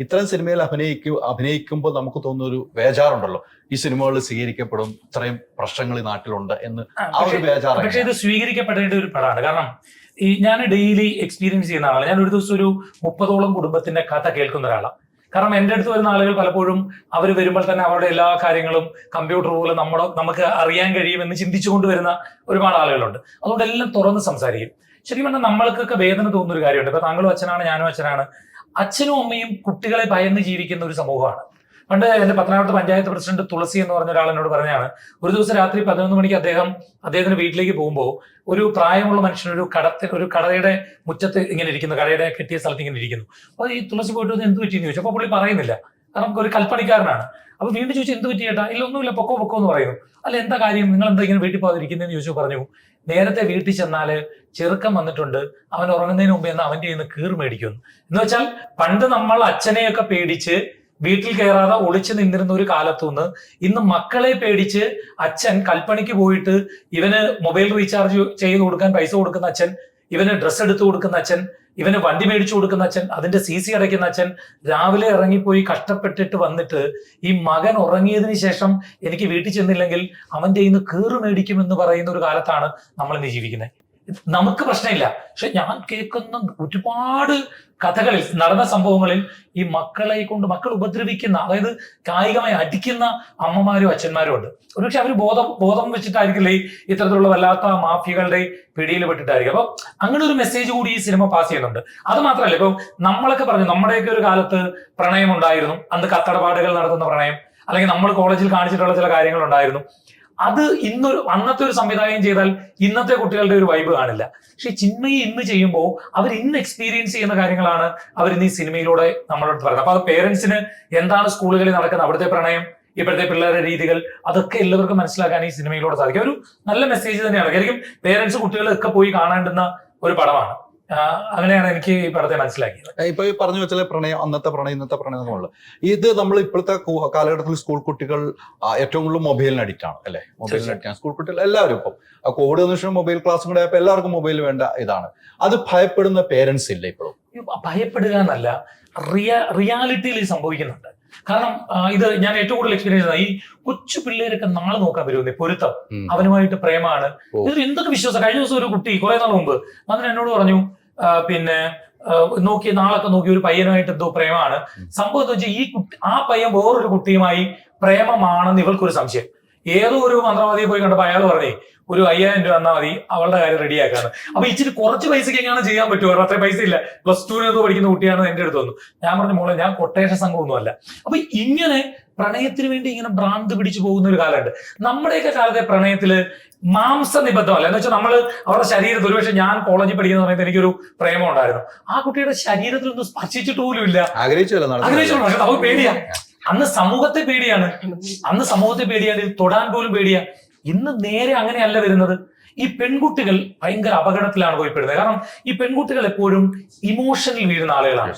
ഇത്തരം സിനിമയിൽ അഭിനയിക്കുമ്പോൾ നമുക്ക് തോന്നുന്ന ഒരു ബേജാറുണ്ടല്ലോ, ഈ സിനിമകൾ സ്വീകരിക്കപ്പെടും, ഇത്രയും പ്രശ്നങ്ങൾ ഈ നാട്ടിലുണ്ട് എന്ന് ആ ഒരു ബേജാറ്. പക്ഷെ ഇത് സ്വീകരിക്കപ്പെടേണ്ട ഒരു പടമാണ്. കാരണം ഞാൻ ഡെയിലി എക്സ്പീരിയൻസ് ചെയ്യുന്ന ആളാണ്. ഞാൻ ഒരു ദിവസം ഒരു 30ഓളം കുടുംബത്തിന്റെ കഥ കേൾക്കുന്ന ഒരാളാണ്. കാരണം എൻ്റെ അടുത്ത് വരുന്ന ആളുകൾ പലപ്പോഴും അവർ വരുമ്പോൾ തന്നെ അവരുടെ എല്ലാ കാര്യങ്ങളും കമ്പ്യൂട്ടർ പോലെ നമുക്ക് അറിയാൻ കഴിയുമെന്ന് ചിന്തിച്ചുകൊണ്ട് വരുന്ന ഒരുപാട് ആളുകളുണ്ട്. അതുകൊണ്ട് എല്ലാം തുറന്ന് സംസാരിക്കും. ശരിക്കും പറഞ്ഞാൽ നമ്മൾക്കൊക്കെ വേദന തോന്നുന്ന ഒരു കാര്യമുണ്ട്. ഇപ്പൊ താങ്കളും അച്ഛനാണ്, ഞാനും അച്ഛനാണ്. അച്ഛനും അമ്മയും കുട്ടികളെ ഭയന്ന് ജീവിക്കുന്ന ഒരു സമൂഹമാണ്. പണ്ട് എന്റെ പത്തനാപുരത്ത് പഞ്ചായത്ത് പ്രസിഡന്റ് തുളസി എന്ന് പറഞ്ഞ ഒരാൾ എന്നോട് പറഞ്ഞാണ്, ഒരു ദിവസം രാത്രി 11 മണിക്ക് അദ്ദേഹത്തിന്റെ വീട്ടിലേക്ക് പോകുമ്പോൾ ഒരു പ്രായമുള്ള മനുഷ്യൻ ഒരു കടയുടെ മുറ്റത്ത് ഇങ്ങനെ ഇരിക്കുന്നു, കടയുടെ കെട്ടിയ സ്ഥലത്ത് ഇങ്ങനെ ഇരിക്കുന്നു. അപ്പൊ ഈ തുളസി പോയിട്ട് എന്ത് പറ്റിയെന്ന് ചോദിച്ചു. അപ്പൊ പുള്ളി പറയുന്നില്ല, കാരണം ഒരു കൽപ്പണിക്കാരനാണ്. അപ്പൊ വീണ്ടും ചോദിച്ചു എന്ത് പറ്റി ചേട്ടാ? ഇല്ല ഒന്നുമില്ല, പൊക്കോ എന്ന് പറയുന്നു. അല്ല എന്താ കാര്യം, നിങ്ങൾ എന്താ ഇങ്ങനെ വീട്ടിൽ പോകാതിരിക്കുന്നതെന്ന് ചോദിച്ചു. പറഞ്ഞു, നേരത്തെ വീട്ടിൽ ചെന്നാല് ചെറുക്കം വന്നിട്ടുണ്ട്, അവൻ ഉറങ്ങുന്നതിന് മുമ്പ് എന്ന് അവന്റെ കയ്യിൽ നിന്ന് കീറ് മേടിക്കുന്നു. എന്ന് വെച്ചാൽ പണ്ട് നമ്മൾ അച്ഛനെയൊക്കെ പേടിച്ച് വീട്ടിൽ കയറാതെ ഒളിച്ചു നിന്നിരുന്ന ഒരു കാലത്തുനിന്ന് ഇന്ന് മക്കളെ പേടിച്ച് അച്ഛൻ കൽപ്പണിക്ക് പോയിട്ട് ഇവന് മൊബൈൽ റീചാർജ് ചെയ്ത് കൊടുക്കാൻ പൈസ കൊടുക്കുന്ന അച്ഛൻ, ഇവന് ഡ്രസ്സ് എടുത്തു കൊടുക്കുന്ന അച്ഛൻ, ഇവന് വണ്ടി മേടിച്ചു കൊടുക്കുന്ന അച്ഛൻ, അതിന്റെ CC അടയ്ക്കുന്ന അച്ഛൻ, രാവിലെ ഇറങ്ങിപ്പോയി കഷ്ടപ്പെട്ടിട്ട് വന്നിട്ട് ഈ മകൻ ഉറങ്ങിയതിന് ശേഷം എനിക്ക് വീട്ടിൽ ചെന്നില്ലെങ്കിൽ അവന്റെ കയ്യിൽ നിന്ന് കീറ് മേടിക്കുമെന്ന് പറയുന്ന ഒരു കാലത്താണ് നമ്മൾ ഇന്ന് ജീവിക്കുന്നത്. നമുക്ക് പ്രശ്നമില്ല. പക്ഷെ ഞാൻ കേൾക്കുന്ന ഒരുപാട് കഥകളിൽ, നടന്ന സംഭവങ്ങളിൽ ഈ മക്കൾ ഉപദ്രവിക്കുന്ന, അതായത് കായികമായി അടിക്കുന്ന അമ്മമാരും അച്ഛന്മാരും ഉണ്ട്. ഒരുപക്ഷെ അവർ ബോധം വെച്ചിട്ടായിരിക്കില്ലേ ഇത്തരത്തിലുള്ള വല്ലാത്ത മാഫിയകളുടെ പിടിയിൽ പെട്ടിട്ടായിരിക്കും. അപ്പൊ അങ്ങനെ ഒരു മെസ്സേജ് കൂടി ഈ സിനിമ പാസ് ചെയ്യുന്നുണ്ട്. അത് മാത്രമല്ല, ഇപ്പൊ നമ്മളൊക്കെ പറഞ്ഞു നമ്മുടെയൊക്കെ ഒരു കാലത്ത് പ്രണയം ഉണ്ടായിരുന്നു, അന്ന് കത്തടപാടുകൾ നടത്തുന്ന പ്രണയം, അല്ലെങ്കിൽ നമ്മൾ കോളേജിൽ കാണിച്ചിട്ടുള്ള ചില കാര്യങ്ങൾ ഉണ്ടായിരുന്നു. അത് അന്നത്തെ ഒരു സംവിധായകൻ ചെയ്താൽ ഇന്നത്തെ കുട്ടികളുടെ ഒരു വൈബ് കാണില്ല. പക്ഷെ ചിന്മയി ഇന്ന് ചെയ്യുമ്പോൾ അവർ ഇന്ന് എക്സ്പീരിയൻസ് ചെയ്യുന്ന കാര്യങ്ങളാണ് അവർ ഇന്ന് ഈ സിനിമയിലൂടെ നമ്മളോട് പറയുന്നത്. അപ്പൊ അത് പേരൻസിന് എന്താണ് സ്കൂളുകളിൽ നടക്കുന്നത്, അവിടുത്തെ പ്രണയം, ഇപ്പോഴത്തെ പിള്ളേരുടെ രീതികൾ, അതൊക്കെ എല്ലാവർക്കും മനസ്സിലാക്കാൻ ഈ സിനിമയിലൂടെ സാധിക്കും. ഒരു നല്ല മെസ്സേജ് തന്നെയാണ്. ശരിക്കും പേരൻസ് കുട്ടികളൊക്കെ പോയി കാണേണ്ടുന്ന ഒരു പടമാണ്. അങ്ങനെയാണ് എനിക്ക് ഈ പടത്തെ മനസ്സിലാക്കിയത്. ഇപ്പൊ ഈ പറഞ്ഞു വെച്ചാൽ പ്രണയം, അന്നത്തെ പ്രണയം, ഇന്നത്തെ പ്രണയം എന്നുള്ളത്, ഇത് നമ്മൾ ഇപ്പോഴത്തെ കാലഘട്ടത്തിൽ സ്കൂൾ കുട്ടികൾ ഏറ്റവും കൂടുതൽ മൊബൈലിന് അഡിക്റ്റ് ആണ് അല്ലെ? മൊബൈലിന് അഡിക്റ്റ് ആണ് സ്കൂൾ കുട്ടികൾ എല്ലാവരും. ഇപ്പം കോവിഡ് വന്ന ശേഷം മൊബൈൽ ക്ലാസ്സും കൂടെ ആയപ്പോൾ എല്ലാവർക്കും മൊബൈൽ വേണ്ട ഇതാണ്. അത് ഭയപ്പെടുന്ന പേരൻസ് ഇല്ല ഇപ്പോഴും? ഭയപ്പെടുക എന്നല്ല, റിയാലിറ്റിയിൽ ഇത് സംഭവിക്കുന്നുണ്ട്. കാരണം ഇത് ഞാൻ ഏറ്റവും കൂടുതൽ എക്സ്പീരിയൻസ് ചെയ്ത ഈ കൊച്ചു പിള്ളേരൊക്കെ നാളെ നോക്കാൻ വരുന്നേ, പൊരുത്തം, അവനുമായിട്ട് പ്രേമാണ്, ഇതിൽ എന്തൊക്കെ വിശ്വാസം. കഴിഞ്ഞ ദിവസം ഒരു കുട്ടി കുറെ നാൾ മുമ്പ് വന്നിട്ട് എന്നോട് പറഞ്ഞു, പിന്നെ നാളൊക്കെ നോക്കി ഒരു പയ്യനുമായിട്ട് എന്തോ പ്രേമാണ്. സംഭവം എന്താ വെച്ചാൽ ആ പയ്യൻ വേറൊരു കുട്ടിയുമായി പ്രേമമാണെന്ന് ഇവൾക്കൊരു സംശയം. ഏതോ ഒരു മന്ത്രവാദിയെ പോയി കണ്ടപ്പോ അയാൾ പറഞ്ഞേ ഒരു 5000 രൂപ തന്നാൽ മതി, അവളുടെ കാര്യം റെഡിയാക്കാണ്. അപ്പൊ ഇച്ചിരി കുറച്ച് പൈസക്ക് എങ്ങനെ ചെയ്യാൻ പറ്റുമോ? അത്രയും പൈസ ഇല്ല, +2 പഠിക്കുന്ന കുട്ടിയാണ് എന്റെ അടുത്ത് വന്നു. ഞാൻ പറഞ്ഞു, മോളെ ഞാൻ കൊട്ടേഷൻ സംഘമൊന്നും അല്ല. അപ്പൊ ഇങ്ങനെ പ്രണയത്തിന് വേണ്ടി ഇങ്ങനെ ഭ്രാന്ത് പിടിച്ചു പോകുന്ന ഒരു കാലമുണ്ട്. നമ്മുടെയൊക്കെ കാലത്തെ പ്രണയത്തില് മാംസനിബദ്ധമല്ല. എന്ന് വെച്ചാൽ നമ്മള് അവരുടെ ശരീരത്തിൽ, ഒരുപക്ഷെ ഞാൻ കോളേജിൽ പഠിക്കുന്ന സമയത്ത് എനിക്കൊരു പ്രേമം ഉണ്ടായിരുന്നു, ആ കുട്ടിയുടെ ശരീരത്തിലൊന്നും സ്പർശിച്ചിട്ട് പോലും ഇല്ല. ആഗ്രഹിച്ചു, പക്ഷെ നമുക്ക് പേടിയാ. അന്ന് സമൂഹത്തെ പേടിയാണ്, ഇത് തൊടാൻ പോലും പേടിയാ. ഇന്ന് നേരെ അങ്ങനെയല്ല വരുന്നത്. ഈ പെൺകുട്ടികൾ ഭയങ്കര അപകടത്തിലാണ് പോയിപ്പെടുന്നത്. കാരണം ഈ പെൺകുട്ടികൾ എപ്പോഴും ഇമോഷനിൽ വീഴുന്ന ആളുകളാണ്.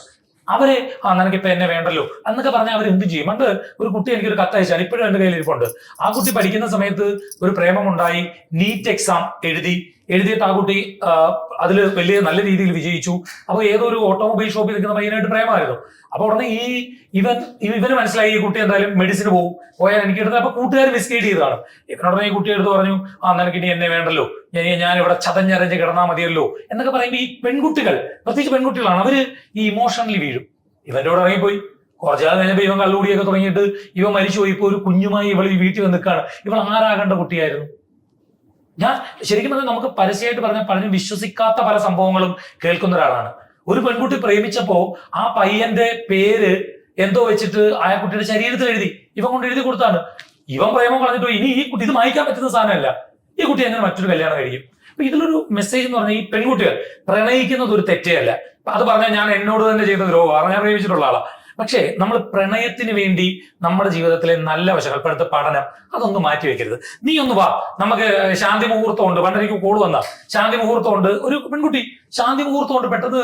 അവരെ നിനക്കിപ്പോ എന്നെ വേണ്ടല്ലോ എന്നൊക്കെ പറഞ്ഞാൽ അവർ എന്ത് ചെയ്യും? പണ്ട് ഒരു കുട്ടി എനിക്കൊരു കത്തയച്ചാൽ ഇപ്പോഴും എന്റെ കയ്യിൽ ഇരിപ്പുണ്ട്. ആ കുട്ടി പഠിക്കുന്ന സമയത്ത് ഒരു പ്രേമമുണ്ടായി, നീറ്റ് എക്സാം എഴുതിയിട്ട് ആ കുട്ടി അതിൽ വലിയ നല്ല രീതിയിൽ വിജയിച്ചു. അപ്പൊ ഏതോ ഒരു ഓട്ടോമൊബൈൽ ഷോപ്പിൽ നിൽക്കുന്ന പയ്യനായിട്ട് പ്രേമമായിരുന്നു. അപ്പൊ ഉടനെ ഇവന് മനസ്സിലായി ഈ കുട്ടി എന്തായാലും മെഡിസിന് പോയാൽ എനിക്ക് എടുത്ത്. അപ്പൊ കൂട്ടുകാർ മിസ്ഗൈഡ് ചെയ്തതാണ്. ഇവനോടനെ ഈ കുട്ടി എടുത്ത് പറഞ്ഞു, നിനക്ക് ഇനി എന്നെ വേണ്ടല്ലോ, ഞാൻ ഇവിടെ ചതഞ്ഞരഞ്ഞ് കിടന്നാൽ മതിയല്ലോ എന്നൊക്കെ പറയുമ്പോൾ ഈ പെൺകുട്ടികൾ, പ്രത്യേകിച്ച് പെൺകുട്ടികളാണ്, അവര് ഈ ഇമോഷണലി വീഴും. ഇവന്റെ കൂടെ ഇറങ്ങിപ്പോയി കുറച്ചു കാലം കഴിഞ്ഞപ്പോൾ ഇവൻ കള്ളുകൂടിയൊക്കെ തുടങ്ങിയിട്ട് ഇവൻ മരിച്ചുപോയി. ഇപ്പൊ ഒരു കുഞ്ഞുമായി ഇവൾ ഈ വീട്ടിൽ വന്ന് നിൽക്കുകയാണ്. ഇവൾ ആരാകേണ്ട കുട്ടിയായിരുന്നു? ഞാൻ ശരിക്കും പറഞ്ഞാൽ നമുക്ക് പരസ്യമായിട്ട് പറഞ്ഞാൽ പലരും വിശ്വസിക്കാത്ത പല സംഭവങ്ങളും കേൾക്കുന്ന ഒരാളാണ്. ഒരു പെൺകുട്ടി പ്രേമിച്ചപ്പോ ആ പയ്യന്റെ പേര് എന്തോ വെച്ചിട്ട് ആ കുട്ടിയുടെ ശരീരത്തിൽ ഇവൻ കൊണ്ട് എഴുതി കൊടുത്താണ്. ഇവൻ പ്രേമം കളഞ്ഞിട്ടോ ഇനി ഈ കുട്ടി ഇത് മായ്ക്കാൻ പറ്റുന്ന സാധനമല്ല, ഈ കുട്ടി എങ്ങനെ മറ്റൊരു കല്യാണം കഴിക്കും? അപ്പൊ ഇതിലൊരു മെസ്സേജ് എന്ന് പറഞ്ഞാൽ ഈ പെൺകുട്ടികൾ പ്രണയിക്കുന്നത് ഒരു തെറ്റേ അല്ല. അത് പറഞ്ഞാൽ ഞാൻ എന്നോട് തന്നെ ചെയ്ത ദ്രോഹം, ഞാൻ പ്രേമിച്ചിട്ടുള്ള ആളാ. പക്ഷേ നമ്മൾ പ്രണയത്തിന് വേണ്ടി നമ്മുടെ ജീവിതത്തിലെ നല്ല വശങ്ങൾ, ഇപ്പോഴത്തെ പഠനം, അതൊന്നും മാറ്റി വെക്കരുത്. നീ ഒന്ന് വാ, നമുക്ക് ശാന്തി മുഹൂർത്തം ഉണ്ട്. പണ്ട് എനിക്ക് കോള് വന്ന ശാന്തി മുഹൂർത്തം ഉണ്ട്, ഒരു പെൺകുട്ടി ശാന്തി മുഹൂർത്തം ഉണ്ട്, പെട്ടെന്ന്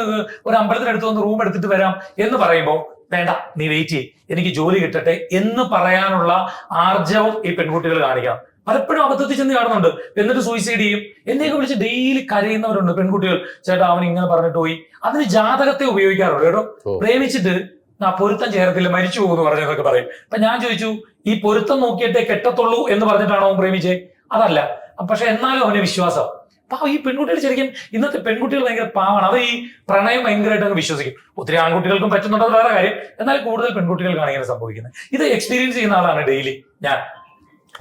ഒരു അമ്പലത്തിനടുത്ത് വന്ന് റൂം എടുത്തിട്ട് വരാം എന്ന് പറയുമ്പോൾ വേണ്ട, നീ വെയിറ്റ് ചെയ്യ്, എനിക്ക് ജോലി കിട്ടട്ടെ എന്ന് പറയാനുള്ള ആർജവം ഈ പെൺകുട്ടികൾ കാണിക്കണം. പലപ്പോഴും അബദ്ധത്തിൽ ചെന്ന് കാണുന്നുണ്ട്, എന്നിട്ട് സൂയിസൈഡ് ചെയ്യും. എന്നെയൊക്കെ വിളിച്ച് ഡെയിലി കരയുന്നവരുണ്ട് പെൺകുട്ടികൾ. ചേട്ടാ അവൻ ഇങ്ങനെ പറഞ്ഞിട്ട് പോയി. അതിന് ജാതകത്തെ ഉപയോഗിക്കാറുണ്ട് കേട്ടോ. പ്രേമിച്ചിട്ട് പൊരുത്തം ചേരത്തില്ല മരിച്ചു പോകുന്നു പറഞ്ഞതൊക്കെ പറയും. അപ്പൊ ഞാൻ ചോദിച്ചു, ഈ പൊരുത്തം നോക്കിയിട്ടേ കെട്ടത്തുള്ളൂ എന്ന് പറഞ്ഞിട്ടാണോ അവൻ പ്രേമിച്ചേ? അതല്ല. പക്ഷെ എന്നാലും അവന് വിശ്വാസം. അപ്പൊ ഈ പെൺകുട്ടികൾ ശരിക്കും ഇന്നത്തെ പെൺകുട്ടികൾ ഭയങ്കര പാവാണ്. അവർ ഈ പ്രണയം ഭയങ്കരമായിട്ട് അങ്ങ് വിശ്വസിക്കും. ഒത്തിരി ആൺകുട്ടികൾക്കും പറ്റുന്നുണ്ടോ വേറെ കാര്യം, എന്നാൽ കൂടുതൽ പെൺകുട്ടികൾക്കാണ് ഇങ്ങനെ സംഭവിക്കുന്നത്. ഇത് എക്സ്പീരിയൻസ് ചെയ്യുന്ന ആളാണ് ഡെയിലി ഞാൻ.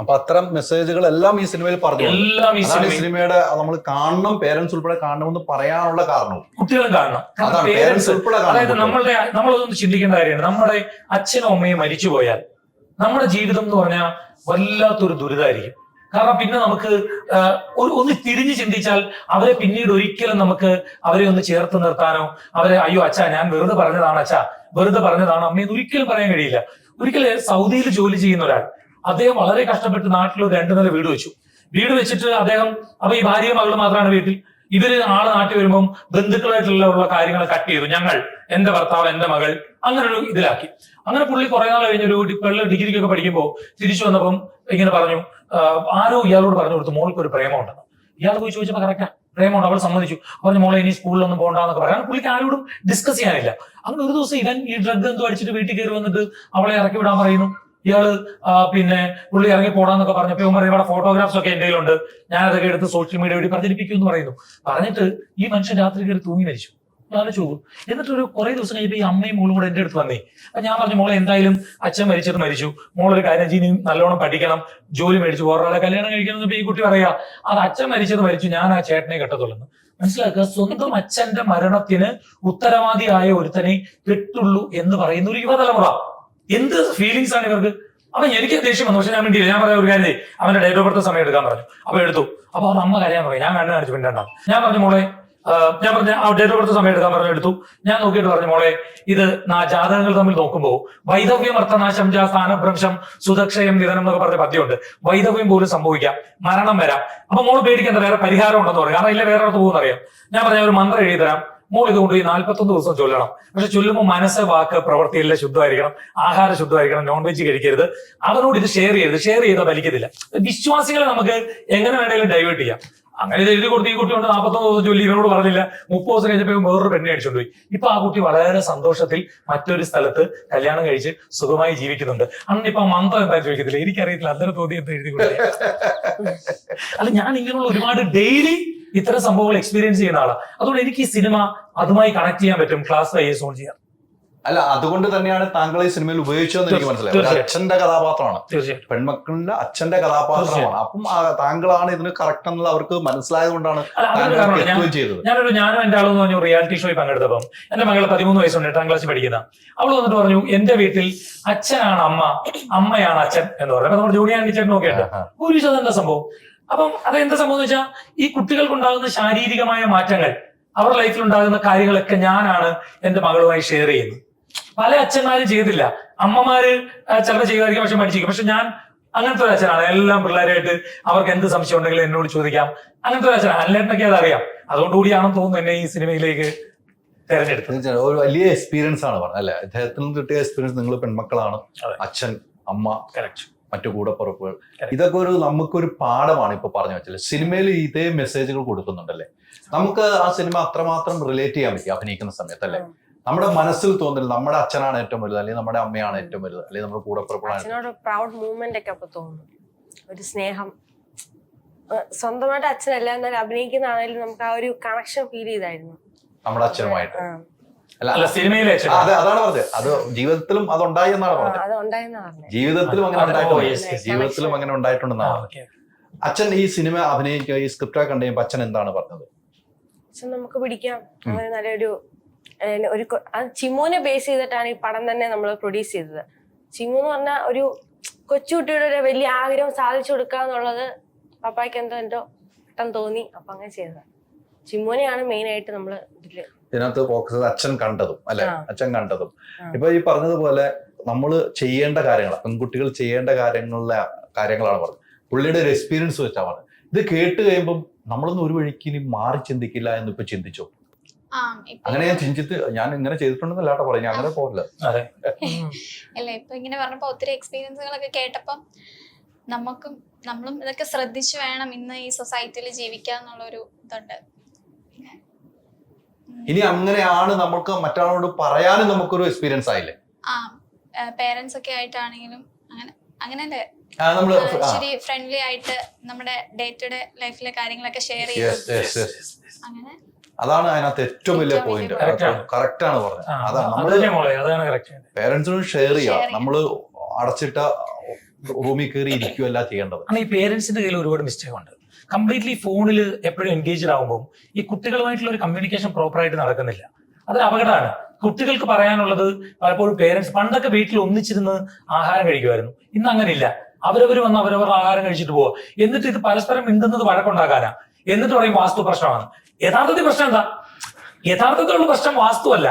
അപ്പൊ അത്തരം മെസ്സേജുകൾ എല്ലാം ഈ സിനിമയിൽ പറഞ്ഞു. എല്ലാം ഈ സിനിമയുടെ നമ്മൾ കാണണം, പേരൻസ് ഉൾപ്പെടെ കാണണമെന്ന് പറയാനുള്ള കാരണവും കുട്ടികളും കാണണം. പേരൻസ് ഉൾപ്പെടെ. അതായത് നമ്മളൊന്ന് ചിന്തിക്കേണ്ട കാര്യമാണ്. നമ്മുടെ അച്ഛനും അമ്മയും മരിച്ചു പോയാൽ നമ്മുടെ ജീവിതം എന്ന് പറഞ്ഞാൽ വല്ലാത്തൊരു ദുരിതമായിരിക്കും. കാരണം പിന്നെ നമുക്ക് ഒന്ന് തിരിഞ്ഞു ചിന്തിച്ചാൽ അവരെ പിന്നീട് ഒരിക്കലും നമുക്ക് അവരെ ഒന്ന് ചേർത്ത് നിർത്താനോ, അവരെ അയ്യോ അച്ഛാ ഞാൻ വെറുതെ പറഞ്ഞതാണ്, അച്ഛാ വെറുതെ പറഞ്ഞതാണ് അമ്മയെന്ന് ഒരിക്കലും പറയാൻ കഴിയില്ല. ഒരിക്കലും സൗദിയിൽ ജോലി ചെയ്യുന്ന ഒരാൾ, അദ്ദേഹം വളരെ കഷ്ടപ്പെട്ട് നാട്ടിൽ ഒരു 2 നില വീട് വെച്ചു. വീട് വെച്ചിട്ട് അദ്ദേഹം, അപ്പൊ ഈ ഭാര്യയും മകളും മാത്രമാണ് വീട്ടിൽ. ഇവര് ആള് നാട്ടിൽ വരുമ്പം ബന്ധുക്കളായിട്ടുള്ള കാര്യങ്ങൾ കട്ട് ചെയ്തു. ഞങ്ങൾ, എന്റെ ഭർത്താവ്, എന്റെ മകൾ, അങ്ങനെ ഒരു ഇതിലാക്കി. അങ്ങനെ പുള്ളി കുറെ നാൾ കഴിഞ്ഞൊരു ഡിഗ്രിക്കൊക്കെ പഠിക്കുമ്പോൾ തിരിച്ചു വന്നപ്പം ഇങ്ങനെ പറഞ്ഞു, ആരോ ഇയാളോട് പറഞ്ഞു കൊടുത്തു മോൾക്ക് ഒരു പ്രേമം ഉണ്ടെന്ന്. ഇയാൾ പോയി ചോദിച്ചപ്പോൾ കറക്റ്റാ പ്രേമമുണ്ട്. അവൾ സമ്മതിച്ചു. പറഞ്ഞു മോളെ ഇനി സ്കൂളിലൊന്നും പോകണ്ടെന്നൊക്കെ പറയാൻ പുള്ളിക്ക് ആരോടും ഡിസ്കസ് ചെയ്യാനില്ല. അങ്ങനെ ഒരു ദിവസം ഇവൻ ഈ ഡ്രഗ് എന്തോ അടിച്ചിട്ട് വീട്ടിൽ കയറി വന്നിട്ട് അവളെ ഇറക്കി വിടാൻ പറയുന്നു. ഇയാള് പിന്നെ പുള്ളി ഇറങ്ങി പോടാന്നൊക്കെ പറഞ്ഞപ്പോ ഇവൻ പറയും ഇവിടെ ഫോട്ടോഗ്രാഫ്സ് ഒക്കെ എന്റെ കയ്യിലുണ്ട്, ഞാനതൊക്കെ എടുത്ത് സോഷ്യൽ മീഡിയ വഴി പ്രചരിപ്പിക്കും എന്ന് പറയുന്നു. പറഞ്ഞിട്ട് ഈ മനുഷ്യൻ രാത്രി കയറി തൂങ്ങി മരിച്ചു. ആലോചിച്ചു പോകും. എന്നിട്ട് ഒരു കുറെ ദിവസം കഴിഞ്ഞപ്പോൾ ഈ അമ്മയും മോളും കൂടെ എന്റെ അടുത്ത് വന്നേ. അപ്പൊ ഞാൻ പറഞ്ഞു മോളെ എന്തായാലും അച്ഛൻ മരിച്ചത് മരിച്ചു, മോളൊരു കാര്യം ചെയ്യും, നല്ലോണം പഠിക്കണം, ജോലി മേടിച്ചു, വേറൊരാളെ കല്യാണം കഴിക്കണം എന്നപ്പോ ഈ കുട്ടി പറയാ അത് അച്ഛൻ മരിച്ചത് മരിച്ചു, ഞാൻ ആ ചേട്ടനെ കെട്ടത്തുള്ളൂ. മനസ്സിലാക്കുക, സ്വന്തം അച്ഛന്റെ മരണത്തിന് ഉത്തരവാദിയായ ഒരുത്തനെ കെട്ടുള്ളൂ എന്ന് പറയുന്ന ഒരു യുവതലമുറ. എന്ത് ഫീലിങ്സ് ആണ് ഇവർക്ക്. അപ്പൊ എനിക്ക് ദേഷ്യം വന്നു. പക്ഷെ ഞാൻ വേണ്ടിയില്ല. ഞാൻ പറയാം ഒരു കാര്യം, അവന്റെ ഡേറ്റ് ഓഫ് ബർത്ത് സമയം എടുക്കാൻ പറഞ്ഞു. അപ്പൊ എടുത്തു. അപ്പൊ അവർ അമ്മ കരയാൻ പറയും. ഞാൻ കണ്ണു കാണിച്ചു പിന്നെണ്ടാവും. ഞാൻ പറഞ്ഞു മോളെ, ഞാൻ പറഞ്ഞ ഡേറ്റ് ഓഫ് ബർത്ത് സമയം എടുക്കാൻ പറഞ്ഞു. എടുത്തു. ഞാൻ നോക്കിയിട്ട് പറഞ്ഞു മോളെ, ഇത് ജാതകങ്ങൾ തമ്മിൽ നോക്കുമ്പോൾ വൈദവ്യം അർത്ഥനാശം സ്ഥാനഭ്രംശം സുദക്ഷയം നിധനം എന്നൊക്കെ പറഞ്ഞ പദ്യമുണ്ട്. വൈദവ്യം പോലും സംഭവിക്കാം, മരണം വരാം. അപ്പൊ മോള് പേടിക്കേണ്ട, വേറെ പരിഹാരം ഉണ്ടെന്ന് പറയും. കാരണം ഇല്ല വേറെ അടുത്ത് പോകുന്നറിയാം. ഞാൻ പറഞ്ഞ ഒരു മന്ത്രം എഴുതി തരാം, മോൾ ഇത് കൊണ്ടുപോയി 41 ദിവസം ചൊല്ലണം. പക്ഷെ ചൊല്ലുമ്പോൾ മനസ്സ്, വാക്ക്, പ്രവൃത്തിയെല്ലാം ശുദ്ധമായിരിക്കണം, ആഹാരം ശുദ്ധമായിരിക്കണം, നോൺ വെജ് കഴിക്കരുത്. അവനോട് ഇത് ഷെയർ ചെയ്താൽ വലിക്കത്തില്ല. വിശ്വാസികളെ നമുക്ക് എങ്ങനെ വേണമെങ്കിലും ഡൈവേർട്ട് ചെയ്യാം. അങ്ങനെ ഇത് എഴുതി കൊടുത്ത് ഈ കുട്ടി കൊണ്ട് 41 ദിവസം ചൊല്ലി ഇവനോട് പറഞ്ഞില്ല. 30 ദിവസം കഴിഞ്ഞപ്പോൾ വേറൊരു പെണ്ണെ അടിച്ചുകൊണ്ട് പോയി. ഇപ്പൊ ആ കുട്ടി വളരെ സന്തോഷത്തിൽ മറ്റൊരു സ്ഥലത്ത് കല്യാണം കഴിച്ച് സുഖമായി ജീവിക്കുന്നുണ്ട്. അന്നിപ്പോ മന്ത്രം എന്താ ചോദിക്കത്തില്ല, എനിക്കറിയത്തില്ല, അന്നേരം തോന്നി എന്താ എഴുതി കൊടുത്തത്. അല്ല, ഞാൻ ഇങ്ങനെയുള്ള ഒരുപാട് ഡെയിലി ഇത്തരം സംഭവങ്ങൾ എക്സ്പീരിയൻസ് ചെയ്യുന്ന ആളാണ്. അതുകൊണ്ട് എനിക്ക് ഈ സിനിമ അതുമായി കണക്ട് ചെയ്യാൻ പറ്റും, ക്ലാസ് വൈസ് ഓൺ ചെയ്യാം. അല്ല, അതുകൊണ്ട് തന്നെയാണ് താങ്കൾ ഈ സിനിമയിൽ ഉപയോഗിച്ചതെന്ന് എനിക്ക് മനസ്സിലായി. അച്ഛന്റെ കഥാപാത്രമാണ്, തീർച്ചയായിട്ടും പെൺമക്കളുടെ അച്ഛന്റെ കഥാപാത്രമാണ്. അപ്പം താങ്കളാണ് ഇതിന് കറക്റ്റ് എന്നുള്ളത് അവർക്ക് മനസ്സിലായത് കൊണ്ടാണ് ചെയ്തത്. ഞാനും എന്റെ ആളെന്ന് പറഞ്ഞു റിയാലിറ്റി ഷോയിൽ പങ്കെടുത്തപ്പം എന്റെ മകൾ 13 വയസ്സുണ്ട്, 8ാം ക്ലാസ്സിൽ പഠിക്കുന്ന. അവൾ വന്നിട്ട് പറഞ്ഞു എന്റെ വീട്ടിൽ അച്ഛനാണ് അമ്മ, അമ്മയാണ് അച്ഛൻ എന്ന് പറഞ്ഞു. അപ്പൊ നമ്മൾ ജൂനിയർ ടീച്ചർ നോക്കിയിട്ട് ഒരു എന്താ സംഭവം. അപ്പം അതെന്താ സംഭവം എന്ന് വെച്ചാൽ ഈ കുട്ടികൾക്കുണ്ടാകുന്ന ശാരീരികമായ മാറ്റങ്ങൾ, അവരുടെ ലൈഫിൽ ഉണ്ടാകുന്ന കാര്യങ്ങളൊക്കെ ഞാനാണ് എന്റെ മകളുമായി ഷെയർ ചെയ്യുന്നത്. പല അച്ഛന്മാരും ചെയ്തില്ല. അമ്മമാര് ചിലപ്പോൾ ചെയ്യുമായിരിക്കും, പക്ഷെ മടിച്ചിരിക്കും. പക്ഷെ ഞാൻ അങ്ങനത്തെ ഒരു അച്ഛനാണ്. എല്ലാം പിള്ളേരായിട്ട് അവർക്ക് എന്ത് സംശയം ഉണ്ടെങ്കിലും എന്നോട് ചോദിക്കാം. അങ്ങനത്തെ ഒരു അച്ഛനാണ്. അല്ലേട്ടനൊക്കെ അതറിയാം. അതുകൊണ്ടുകൂടിയാണെന്ന് തോന്നുന്നു എന്നെ ഈ സിനിമയിലേക്ക് തെരഞ്ഞെടുത്തത്. ഒരു വലിയ എക്സ്പീരിയൻസ് ആണ് പറഞ്ഞത് അല്ലെ. അദ്ദേഹത്തിൽ നിന്ന് കിട്ടിയ എക്സ്പീരിയൻസ്, നിങ്ങൾ പെൺമക്കളാണ്, അച്ഛൻ, അമ്മ, മറ്റു കൂടപ്പുറപ്പുകൾ, ഇതൊക്കെ നമുക്കൊരു പാഠമാണ്. ഇപ്പൊ പറഞ്ഞു വെച്ചാൽ സിനിമയിൽ ഇതേ മെസ്സേജുകൾ കൊടുക്കുന്നുണ്ടല്ലേ. നമുക്ക് ആ സിനിമ അത്രമാത്രം റിലേറ്റ് ചെയ്യാൻ പറ്റും അഭിനയിക്കുന്ന സമയത്തല്ലേ. നമ്മുടെ മനസ്സിൽ തോന്നില്ല നമ്മുടെ അച്ഛനാണ് ഏറ്റവും വലുത്, അല്ലെങ്കിൽ നമ്മുടെ അമ്മയാണ് ഏറ്റവും വലുത്, അല്ലെങ്കിൽ നമ്മുടെ കൂടപ്പുറപ്പാണ്. പ്രൗഡ് മൂവ്മെന്റ് ഒക്കെ അപ്പൊ തോന്നുന്നു, ഒരു സ്നേഹം. സ്വന്തമായിട്ട് അച്ഛനല്ല, എന്നാലും അഭിനയിക്കുന്നതാണെങ്കിലും നമുക്ക് ആ ഒരു കണക്ഷൻ ഫീൽ ചെയ്തായിരുന്നു നമ്മുടെ അച്ഛനുമായിട്ട്. അല്ല, സിനിമയിലെ അതെ, അതാണ് പറഞ്ഞത്. അത് ജീവിതത്തിലും അതുണ്ടായി എന്നാണ് പറഞ്ഞത്. ജീവിതത്തിലും അങ്ങനെ ഉണ്ടായിട്ടുണ്ടെന്നാണ്. അച്ഛൻ ഈ സിനിമ അഭിനയിക്കുക, ഈ സ്ക്രിപ്റ്റ് കണ്ടു കഴിയുമ്പോൾ അച്ഛൻ എന്താണ് പറഞ്ഞത്? അച്ഛൻ നമുക്ക് പിടിക്കാം, അങ്ങനെ നല്ലൊരു ചിമ്മുവിനെ ബേസ് ചെയ്തിട്ടാണ് ഈ പടം തന്നെ നമ്മൾ പ്രൊഡ്യൂസ് ചെയ്തത്. ചിമ്മു എന്ന് പറഞ്ഞാൽ ഒരു കൊച്ചുകുട്ടിയുടെ ഒരു വലിയ ആഗ്രഹം സാധിച്ചു കൊടുക്കുക എന്നുള്ളത് പപ്പായ്ക്ക് എന്തോ പെട്ടെന്ന് തോന്നി. അപ്പൊ അങ്ങനെ ചെയ്തത്. ചിമ്മുവിനെയാണ് മെയിൻ ആയിട്ട് നമ്മള് ഇതിനകത്ത് ഫോക്കസ് അച്ഛൻ കണ്ടതും അല്ലെ, അച്ഛൻ കണ്ടതും. ഇപ്പൊ ഈ പറഞ്ഞതുപോലെ നമ്മൾ ചെയ്യേണ്ട കാര്യങ്ങൾ, പെൺകുട്ടികൾ ചെയ്യേണ്ട കാര്യങ്ങളാണ് പറഞ്ഞത്. പുള്ളിയുടെ ഒരു എക്സ്പീരിയൻസ് വെച്ചാണ് ഇത് കേട്ട് കഴിയുമ്പോൾ നമ്മളൊന്നും ഒരു വഴിക്ക് ഇനി മാറി ചിന്തിക്കില്ല എന്നിപ്പോ ചിന്തിച്ചോ? അങ്ങനെ ഞാൻ ഇങ്ങനെ ചെയ്തിട്ടുണ്ടെന്നല്ലാട്ടോ പറഞ്ഞു, അങ്ങനെ പോകില്ല. അല്ല, ഇപ്പൊ ഇങ്ങനെ പറഞ്ഞപ്പോ ഒത്തിരി എക്സ്പീരിയൻസുകളൊക്കെ കേട്ടപ്പം നമ്മളും ഇതൊക്കെ ശ്രദ്ധിച്ചു വേണം ഇന്ന് ഈ സൊസൈറ്റിയിൽ ജീവിക്കാന്നുള്ളൊരു ഇതുണ്ട്. ഇനി അങ്ങനെയാണ് നമുക്ക് മറ്റൊരാളോട് പറയാനും നമുക്കൊരു എക്സ്പീരിയൻസ് ആയില്ലേ. പേരൻസ് ഒക്കെ ആയിട്ടാണെങ്കിലും അങ്ങനല്ലേ നമ്മള് ശരി ഫ്രണ്ട്ലി ആയിട്ട് നമ്മുടെ ഡേ ടു ഡേ ലൈഫിലെ കാര്യങ്ങളൊക്കെ ഷെയർ ചെയ്ത് അങ്ങനെ അതാണ് അതിനകത്ത് ഏറ്റവും വലിയ പോയിന്റ്. കറക്റ്റ് ആണ് പറഞ്ഞത്. അതാണ് നമ്മള് പേരൻസിനോട് ഷെയർ ചെയ്യാം. നമ്മള് അടച്ചിട്ട റൂമിൽ കയറി ഇരിക്കുകയല്ല ചെയ്യേണ്ടത്. ഈ പേരൻസിന്റെ കയ്യിൽ ഒരുപാട് മിസ്റ്റേക്ക് ഉണ്ട്. കംപ്ലീറ്റ്ലി ഫോണിൽ എപ്പോഴും എൻഗേജ്ഡ് ആകുമ്പോൾ ഈ കുട്ടികളുമായിട്ടുള്ള ഒരു കമ്മ്യൂണിക്കേഷൻ പ്രോപ്പറായിട്ട് നടക്കുന്നില്ല. അതൊരു അപകടമാണ്. കുട്ടികൾക്ക് പറയാനുള്ളത് പലപ്പോഴും പേരൻസ് പണ്ടൊക്കെ വീട്ടിൽ ഒന്നിച്ചിരുന്ന് ആഹാരം കഴിക്കുമായിരുന്നു. ഇന്ന് അങ്ങനെ ഇല്ല. അവരവർ വന്ന് അവരവർ ആഹാരം കഴിച്ചിട്ട് പോവുക. എന്നിട്ട് ഇത് പരസ്പരം മിണ്ടുന്നത് വഴക്കുണ്ടാക്കാനാ. എന്നിട്ട് പറയും വാസ്തു പ്രശ്നമാണ്. യഥാർത്ഥത്തിൽ പ്രശ്നം എന്താ? യഥാർത്ഥത്തിലുള്ള പ്രശ്നം വാസ്തുവല്ല.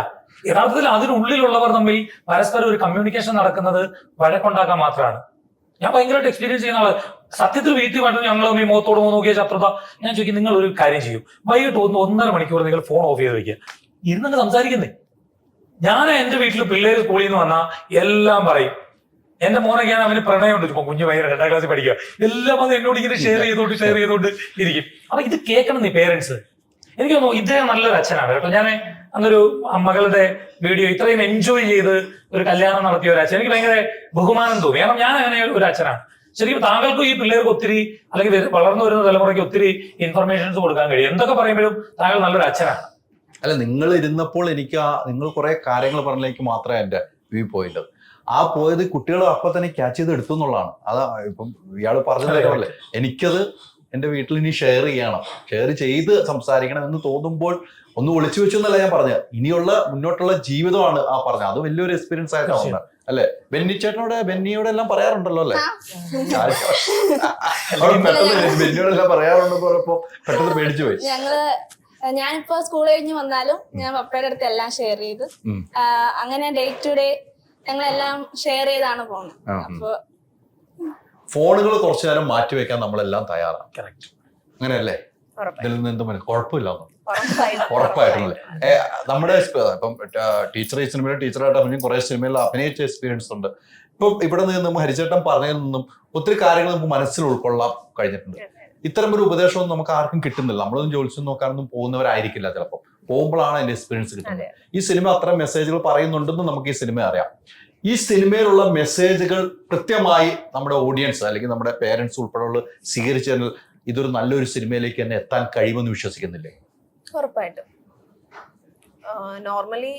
യഥാർത്ഥത്തിൽ അതിനുള്ളിലുള്ളവർ തമ്മിൽ പരസ്പരം ഒരു കമ്മ്യൂണിക്കേഷൻ നടക്കുന്നത് വഴക്കുണ്ടാക്കാൻ മാത്രമാണ്. ഞാൻ ഭയങ്കരമായിട്ട് എക്സ്പീരിയൻസ് ചെയ്യുന്ന ആള്. സത്യത്തിൽ വീട്ടിൽ വന്നിട്ട് ഞങ്ങൾ തമ്മിൽ മുഖത്തോട് നോക്കിയ ശത്രുത. ഞാൻ ചോദിക്കും, നിങ്ങൾ ഒരു കാര്യം ചെയ്യും, വൈകിട്ട് 1.5 മണിക്കൂർ നിങ്ങൾ ഫോൺ ഓഫ് ചെയ്ത് വെക്കുക, ഇരുന്നങ്ങ് സംസാരിക്കുന്നേ. ഞാൻ എന്റെ വീട്ടിൽ പിള്ളേര് സ്കൂളിൽ നിന്ന് വന്നാൽ എല്ലാം പറയും. എന്റെ മോനൊക്കെയാണ് അവന് പ്രണയമുണ്ട്. ഇപ്പൊ കുഞ്ഞു ഭയങ്കര 2ാം ക്ലാസ്സിൽ പഠിക്കുക. എല്ലാം അത് എന്നോട് ഇങ്ങനെ ഷെയർ ചെയ്തോണ്ട് ഇരിക്കും. അപ്പൊ ഇത് കേൾക്കണം നീ പേരൻസ്. എനിക്ക് തോന്നുന്നു ഇദ്ദേഹം നല്ലൊരു അച്ഛനാണ് കേട്ടോ. ഞാൻ അന്നൊരു മകളുടെ വീഡിയോ ഇത്രയും എൻജോയ് ചെയ്ത് ഒരു കല്യാണം നടത്തിയ ഒരു അച്ഛൻ എനിക്ക് ഭയങ്കര ബഹുമാനം തോന്നി. കാരണം ഞാൻ അങ്ങനെ ഒരു അച്ഛനാണ്. ശരിക്കും താങ്കൾക്കും ഈ പിള്ളേർക്ക് ഒത്തിരി, അല്ലെങ്കിൽ വളർന്നു വരുന്ന തലമുറയ്ക്ക് ഒത്തിരി ഇൻഫർമേഷൻസ് കൊടുക്കാൻ കഴിയും. എന്തൊക്കെ പറയുമ്പോഴും താങ്കൾ നല്ലൊരു അച്ഛനാണ്. അല്ല, നിങ്ങൾ ഇരുന്നപ്പോൾ എനിക്ക് നിങ്ങൾ കുറെ കാര്യങ്ങൾ പറഞ്ഞതിലേക്ക് മാത്രമേ എന്റെ വ്യൂ പോയിന്റ്. ആ പോയത് കുട്ടികൾ അപ്പൊ തന്നെ ക്യാച്ച് ചെയ്ത് എടുത്തു എന്നുള്ളതാണ്. അതാ ഇപ്പം ഇയാൾ പറഞ്ഞതല്ലേ, എനിക്കത് എന്റെ വീട്ടിൽ ഇനി ഷെയർ ചെയ്യണം, ഷെയർ ചെയ്ത് സംസാരിക്കണം എന്ന് തോന്നുമ്പോൾ ഒന്ന് ഒളിച്ചു വെച്ചു എന്നല്ല ഞാൻ പറഞ്ഞത്. ഇനിയുള്ള മുന്നോട്ടുള്ള ജീവിതമാണ് ആ പറഞ്ഞത്. അത് വലിയൊരു എക്സ്പീരിയൻസ് ആയിട്ടാണ് അല്ലെ? ബെന്നിയോട് എല്ലാം പറയാറുണ്ടല്ലോ അല്ലെ? ബെന്നിയോടെല്ലാം പറയാറുണ്ടെന്ന് പറഞ്ഞപ്പോ പെട്ടെന്ന് പേടിച്ചു പോയി. ഞാനിപ്പോ സ്കൂൾ കഴിഞ്ഞ് വന്നാലും ഞാൻ പപ്പയുടെ അടുത്ത് എല്ലാം ഷെയർ ചെയ്ത് അങ്ങനെ ഡേ ടു ഡേ ഞങ്ങളെല്ലാം ഷെയർ ചെയ്താണ് പോകുന്നത്. അപ്പൊ ഫോണുകൾ കുറച്ചു നേരം മാറ്റിവെക്കാൻ നമ്മളെല്ലാം തയ്യാറാണ്. അങ്ങനെയല്ലേ? ഇതിൽ നിന്ന് എന്തും കുഴപ്പമില്ല, ഉറപ്പായിട്ടും. നമ്മുടെ ഇപ്പം ടീച്ചർ ഈ സിനിമയിൽ ടീച്ചറായിട്ട് അഭിനയം കുറെ സിനിമയിൽ അഭിനയിച്ച എക്സ്പീരിയൻസ് ഉണ്ട്. ഇപ്പം ഇവിടെ നിന്നും ഹരിചേട്ടൻ പറഞ്ഞതിൽ നിന്നും ഒത്തിരി കാര്യങ്ങൾ നമുക്ക് മനസ്സിൽ ഉൾക്കൊള്ളാൻ കഴിഞ്ഞിട്ടുണ്ട്. ഇത്തരം ഒരു ഉപദേശമൊന്നും നമുക്ക് ആർക്കും കിട്ടുന്നില്ല. നമ്മളൊന്നും ജോലിച്ചു നോക്കാനൊന്നും പോകുന്നവരായിരിക്കില്ല ചിലപ്പോൾ. പോകുമ്പോഴാണ് അതിന്റെ എക്സ്പീരിയൻസ് കിട്ടുന്നത്. ഈ സിനിമ അത്തരം മെസ്സേജുകൾ പറയുന്നുണ്ടെന്ന് നമുക്ക് ഈ സിനിമ അറിയാം. ഈ സിനിമയിലുള്ള മെസ്സേജുകൾ കൃത്യമായി നമ്മുടെ ഓഡിയൻസ് അല്ലെങ്കിൽ നമ്മുടെ പേരൻസ് ഉൾപ്പെടെയുള്ള സ്വീകരിച്ചാൽ ഇതൊരു നല്ലൊരു സിനിമയിലേക്ക് തന്നെ എത്താൻ കഴിയുമെന്ന് വിശ്വസിക്കുന്നില്ലേ? ഉറപ്പായിട്ടും. നോർമലി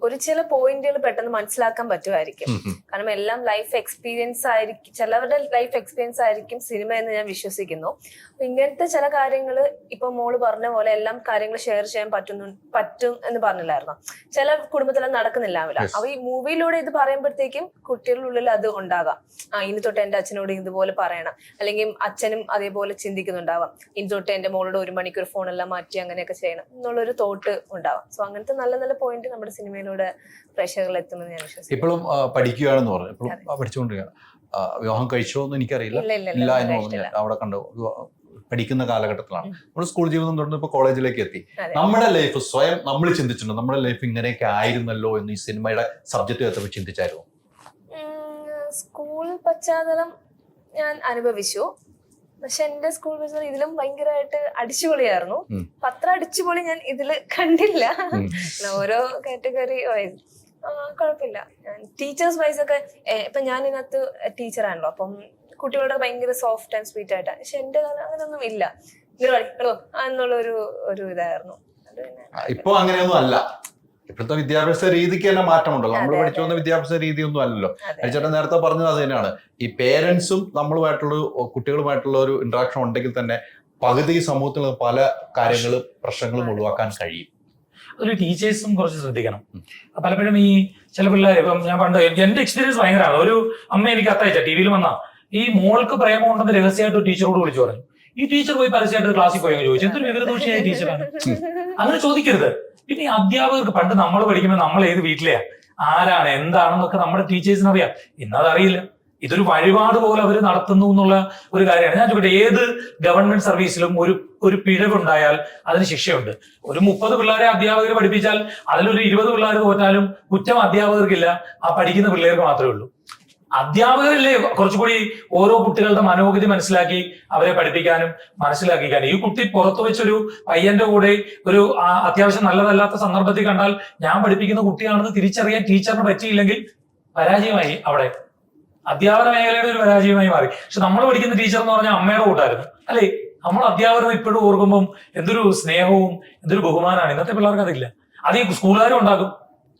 ഒരു ചില പോയിന്റുകൾ പെട്ടെന്ന് മനസ്സിലാക്കാൻ പറ്റുമായിരിക്കും. കാരണം എല്ലാം ലൈഫ് എക്സ്പീരിയൻസ് ആയിരിക്കും, ചിലവരുടെ ലൈഫ് എക്സ്പീരിയൻസ് ആയിരിക്കും സിനിമ എന്ന് ഞാൻ വിശ്വസിക്കുന്നു. അപ്പൊ ഇങ്ങനത്തെ ചില കാര്യങ്ങൾ ഇപ്പൊ മോള് പറഞ്ഞ പോലെ എല്ലാം കാര്യങ്ങൾ ഷെയർ ചെയ്യാൻ പറ്റും എന്ന് പറഞ്ഞില്ലായിരുന്നു. ചില കുടുംബത്തിലും നടക്കുന്നില്ലാവില്ല. അപ്പൊ ഈ മൂവിയിലൂടെ ഇത് പറയുമ്പോഴത്തേക്കും കുട്ടികളുടെ ഉള്ളിൽ അത് ഉണ്ടാകാം. ഇനി തൊട്ട് എന്റെ അച്ഛനോട് ഇതുപോലെ പറയണം, അല്ലെങ്കിൽ അച്ഛനും അതേപോലെ ചിന്തിക്കുന്നുണ്ടാവാം. ഇനി തൊട്ട് എന്റെ മോളോട് 1 മണിക്കൂർ ഫോണെല്ലാം മാറ്റി അങ്ങനെയൊക്കെ ചെയ്യണം എന്നുള്ളൊരു തോട്ട് ഉണ്ടാവാം. സോ അങ്ങനത്തെ നല്ല നല്ല പോയിന്റ് നമ്മുടെ സിനിമയിലൂടെ പ്രേക്ഷകരിൽ എത്തുമെന്ന് ഞാൻ വിശ്വസിക്കുന്നു. ഇപ്പോഴും പഠിക്കുകയാണെന്ന് പറഞ്ഞു, ഇപ്പോഴും പഠിച്ചുകൊണ്ടിരിക്കുകയാണ്. വിവാഹം കഴിച്ചോ എന്ന് എനിക്കറിയില്ല. ഇല്ല എന്ന് തോന്നുന്നില്ല. അവിടെ കണ്ടു പഠിക്കുന്ന കാലഘട്ടത്തിലാണ്. നമ്മൾ സ്കൂൾ ജീവിതം തുടർന്ന് ഇപ്പൊ കോളേജിലേക്ക് എത്തി. നമ്മുടെ ലൈഫ് സ്വയം നമ്മൾ ചിന്തിച്ചിട്ടുണ്ട്, നമ്മുടെ ലൈഫ് ഇങ്ങനെയൊക്കെ ആയിരുന്നല്ലോ എന്ന് ഈ സിനിമയുടെ സബ്ജക്ട് എത്ര ചിന്തിച്ചായിരുന്നു? സ്കൂൾ പശ്ചാത്തലം ഞാൻ അനുഭവിച്ചു. പക്ഷെ എന്റെ സ്കൂൾ പശ്ചാത്തലം ഇതിലും ഭയങ്കരമായിട്ട് അടിച്ചുപൊളിയായിരുന്നു. അത്ര അടിച്ചുപൊളി ഞാൻ ഇതില് കണ്ടില്ല. ഓരോ കാറ്റഗറി വൈസ് കുഴപ്പമില്ല. ടീച്ചേഴ്സ് വൈസ് ഒക്കെ ഇപ്പൊ ഞാൻ ഇതിനകത്ത് ടീച്ചറാണല്ലോ, അപ്പം കുട്ടികളുടെ ഭയങ്കര സോഫ്റ്റ് ആൻഡ് സ്വീറ്റ് ആയിട്ടാണ്. പക്ഷെ എന്റെ അങ്ങനെയൊന്നും ഇല്ല, എന്നുള്ള ഒരു ഇതായിരുന്നു. ഇപ്പൊ അങ്ങനെയൊന്നും അല്ല. ഇപ്പോഴത്തെ വിദ്യാഭ്യാസ രീതിക്ക് തന്നെ മാറ്റമുണ്ടല്ലോ. നമ്മൾ പഠിച്ചു വന്ന വിദ്യാഭ്യാസ രീതിയൊന്നും അല്ലല്ലോ. ഹരിചേട്ടൻ നേരത്തെ പറഞ്ഞത് അത് തന്നെയാണ്. ഈ പേരൻസും നമ്മളുമായിട്ടുള്ള കുട്ടികളുമായിട്ടുള്ള ഒരു ഇന്ററാക്ഷൻ ഉണ്ടെങ്കിൽ തന്നെ പകുതി സമൂഹത്തിൽ പല കാര്യങ്ങളും പ്രശ്നങ്ങളും ഒഴിവാക്കാൻ കഴിയും. ഒരു ടീച്ചേഴ്സും കുറച്ച് ശ്രദ്ധിക്കണം. പലപ്പോഴും ഈ ചില പിള്ളേർ, ഇപ്പം ഞാൻ പണ്ട് എന്റെ എക്സ്പീരിയൻസ് ഭയങ്കരമാണ്. ഒരു അമ്മ എനിക്ക് അത്തയച്ച ടി വിയിൽ വന്നാ ഈ മോൾക്ക് പ്രേമം ഉണ്ടെന്ന് രഹസ്യമായിട്ട് ഒരു ടീച്ചറോട് വിളിച്ചു പറഞ്ഞു. ഈ ടീച്ചർ പോയി പരസ്യമായിട്ട് ക്ലാസ്സിൽ പോയി ചോദിച്ചു, എന്തൊരു വിവരദോഷിയായ ടീച്ചറാണ്. അങ്ങനെ ചോദിക്കരുത്. പിന്നെ ഈ അധ്യാപകർക്ക് പണ്ട് നമ്മൾ പഠിക്കുമ്പോൾ നമ്മൾ ഏത് വീട്ടിലെയാ, ആരാണ് എന്താണെന്നൊക്കെ നമ്മുടെ ടീച്ചേഴ്സിന് അറിയാം. ഇന്നതറിയില്ല. ഇതൊരു വഴിപാട് പോലെ അവർ നടത്തുന്നു എന്നുള്ള ഒരു കാര്യമാണ്. ഞാൻ ചോദിക്കട്ടെ, ഏത് ഗവൺമെന്റ് സർവീസിലും ഒരു പിഴവുണ്ടായാൽ അതിന് ശിക്ഷയുണ്ട്. ഒരു 30 പിള്ളേരെ അധ്യാപകർ പഠിപ്പിച്ചാൽ അതിലൊരു 20 പിള്ളേർ തോറ്റാലും കുറ്റം അധ്യാപകർക്കില്ല, ആ പഠിക്കുന്ന പിള്ളേർക്ക് മാത്രമേ ഉള്ളൂ. അധ്യാപകരില്ലേ കുറച്ചുകൂടി ഓരോ കുട്ടികളുടെ മനോഗതി മനസ്സിലാക്കി അവരെ പഠിപ്പിക്കാനും മനസ്സിലാക്കിക്കാനും. ഈ കുട്ടി പുറത്തു വെച്ചൊരു പയ്യന്റെ കൂടെ ഒരു അത്യാവശ്യം നല്ലതല്ലാത്ത സന്ദർഭത്തിൽ കണ്ടാൽ ഞാൻ പഠിപ്പിക്കുന്ന കുട്ടിയാണെന്ന് തിരിച്ചറിയാൻ ടീച്ചറിന് പറ്റിയില്ലെങ്കിൽ പരാജയമായി. അവിടെ അധ്യാപന മേഖലയുടെ ഒരു പരാജയമായി മാറി. പക്ഷെ നമ്മൾ പഠിക്കുന്ന ടീച്ചർ എന്ന് പറഞ്ഞാൽ അമ്മയുടെ കൂട്ടായിരുന്നു അല്ലേ? നമ്മൾ അധ്യാപനം ഇപ്പോഴും ഓർക്കുമ്പോൾ എന്തൊരു സ്നേഹവും എന്തൊരു ബഹുമാനമാണ്. ഇന്നത്തെ പിള്ളേർക്ക് അതില്ല. അത് ഈ സ്കൂളുകാരും ഉണ്ടാകും.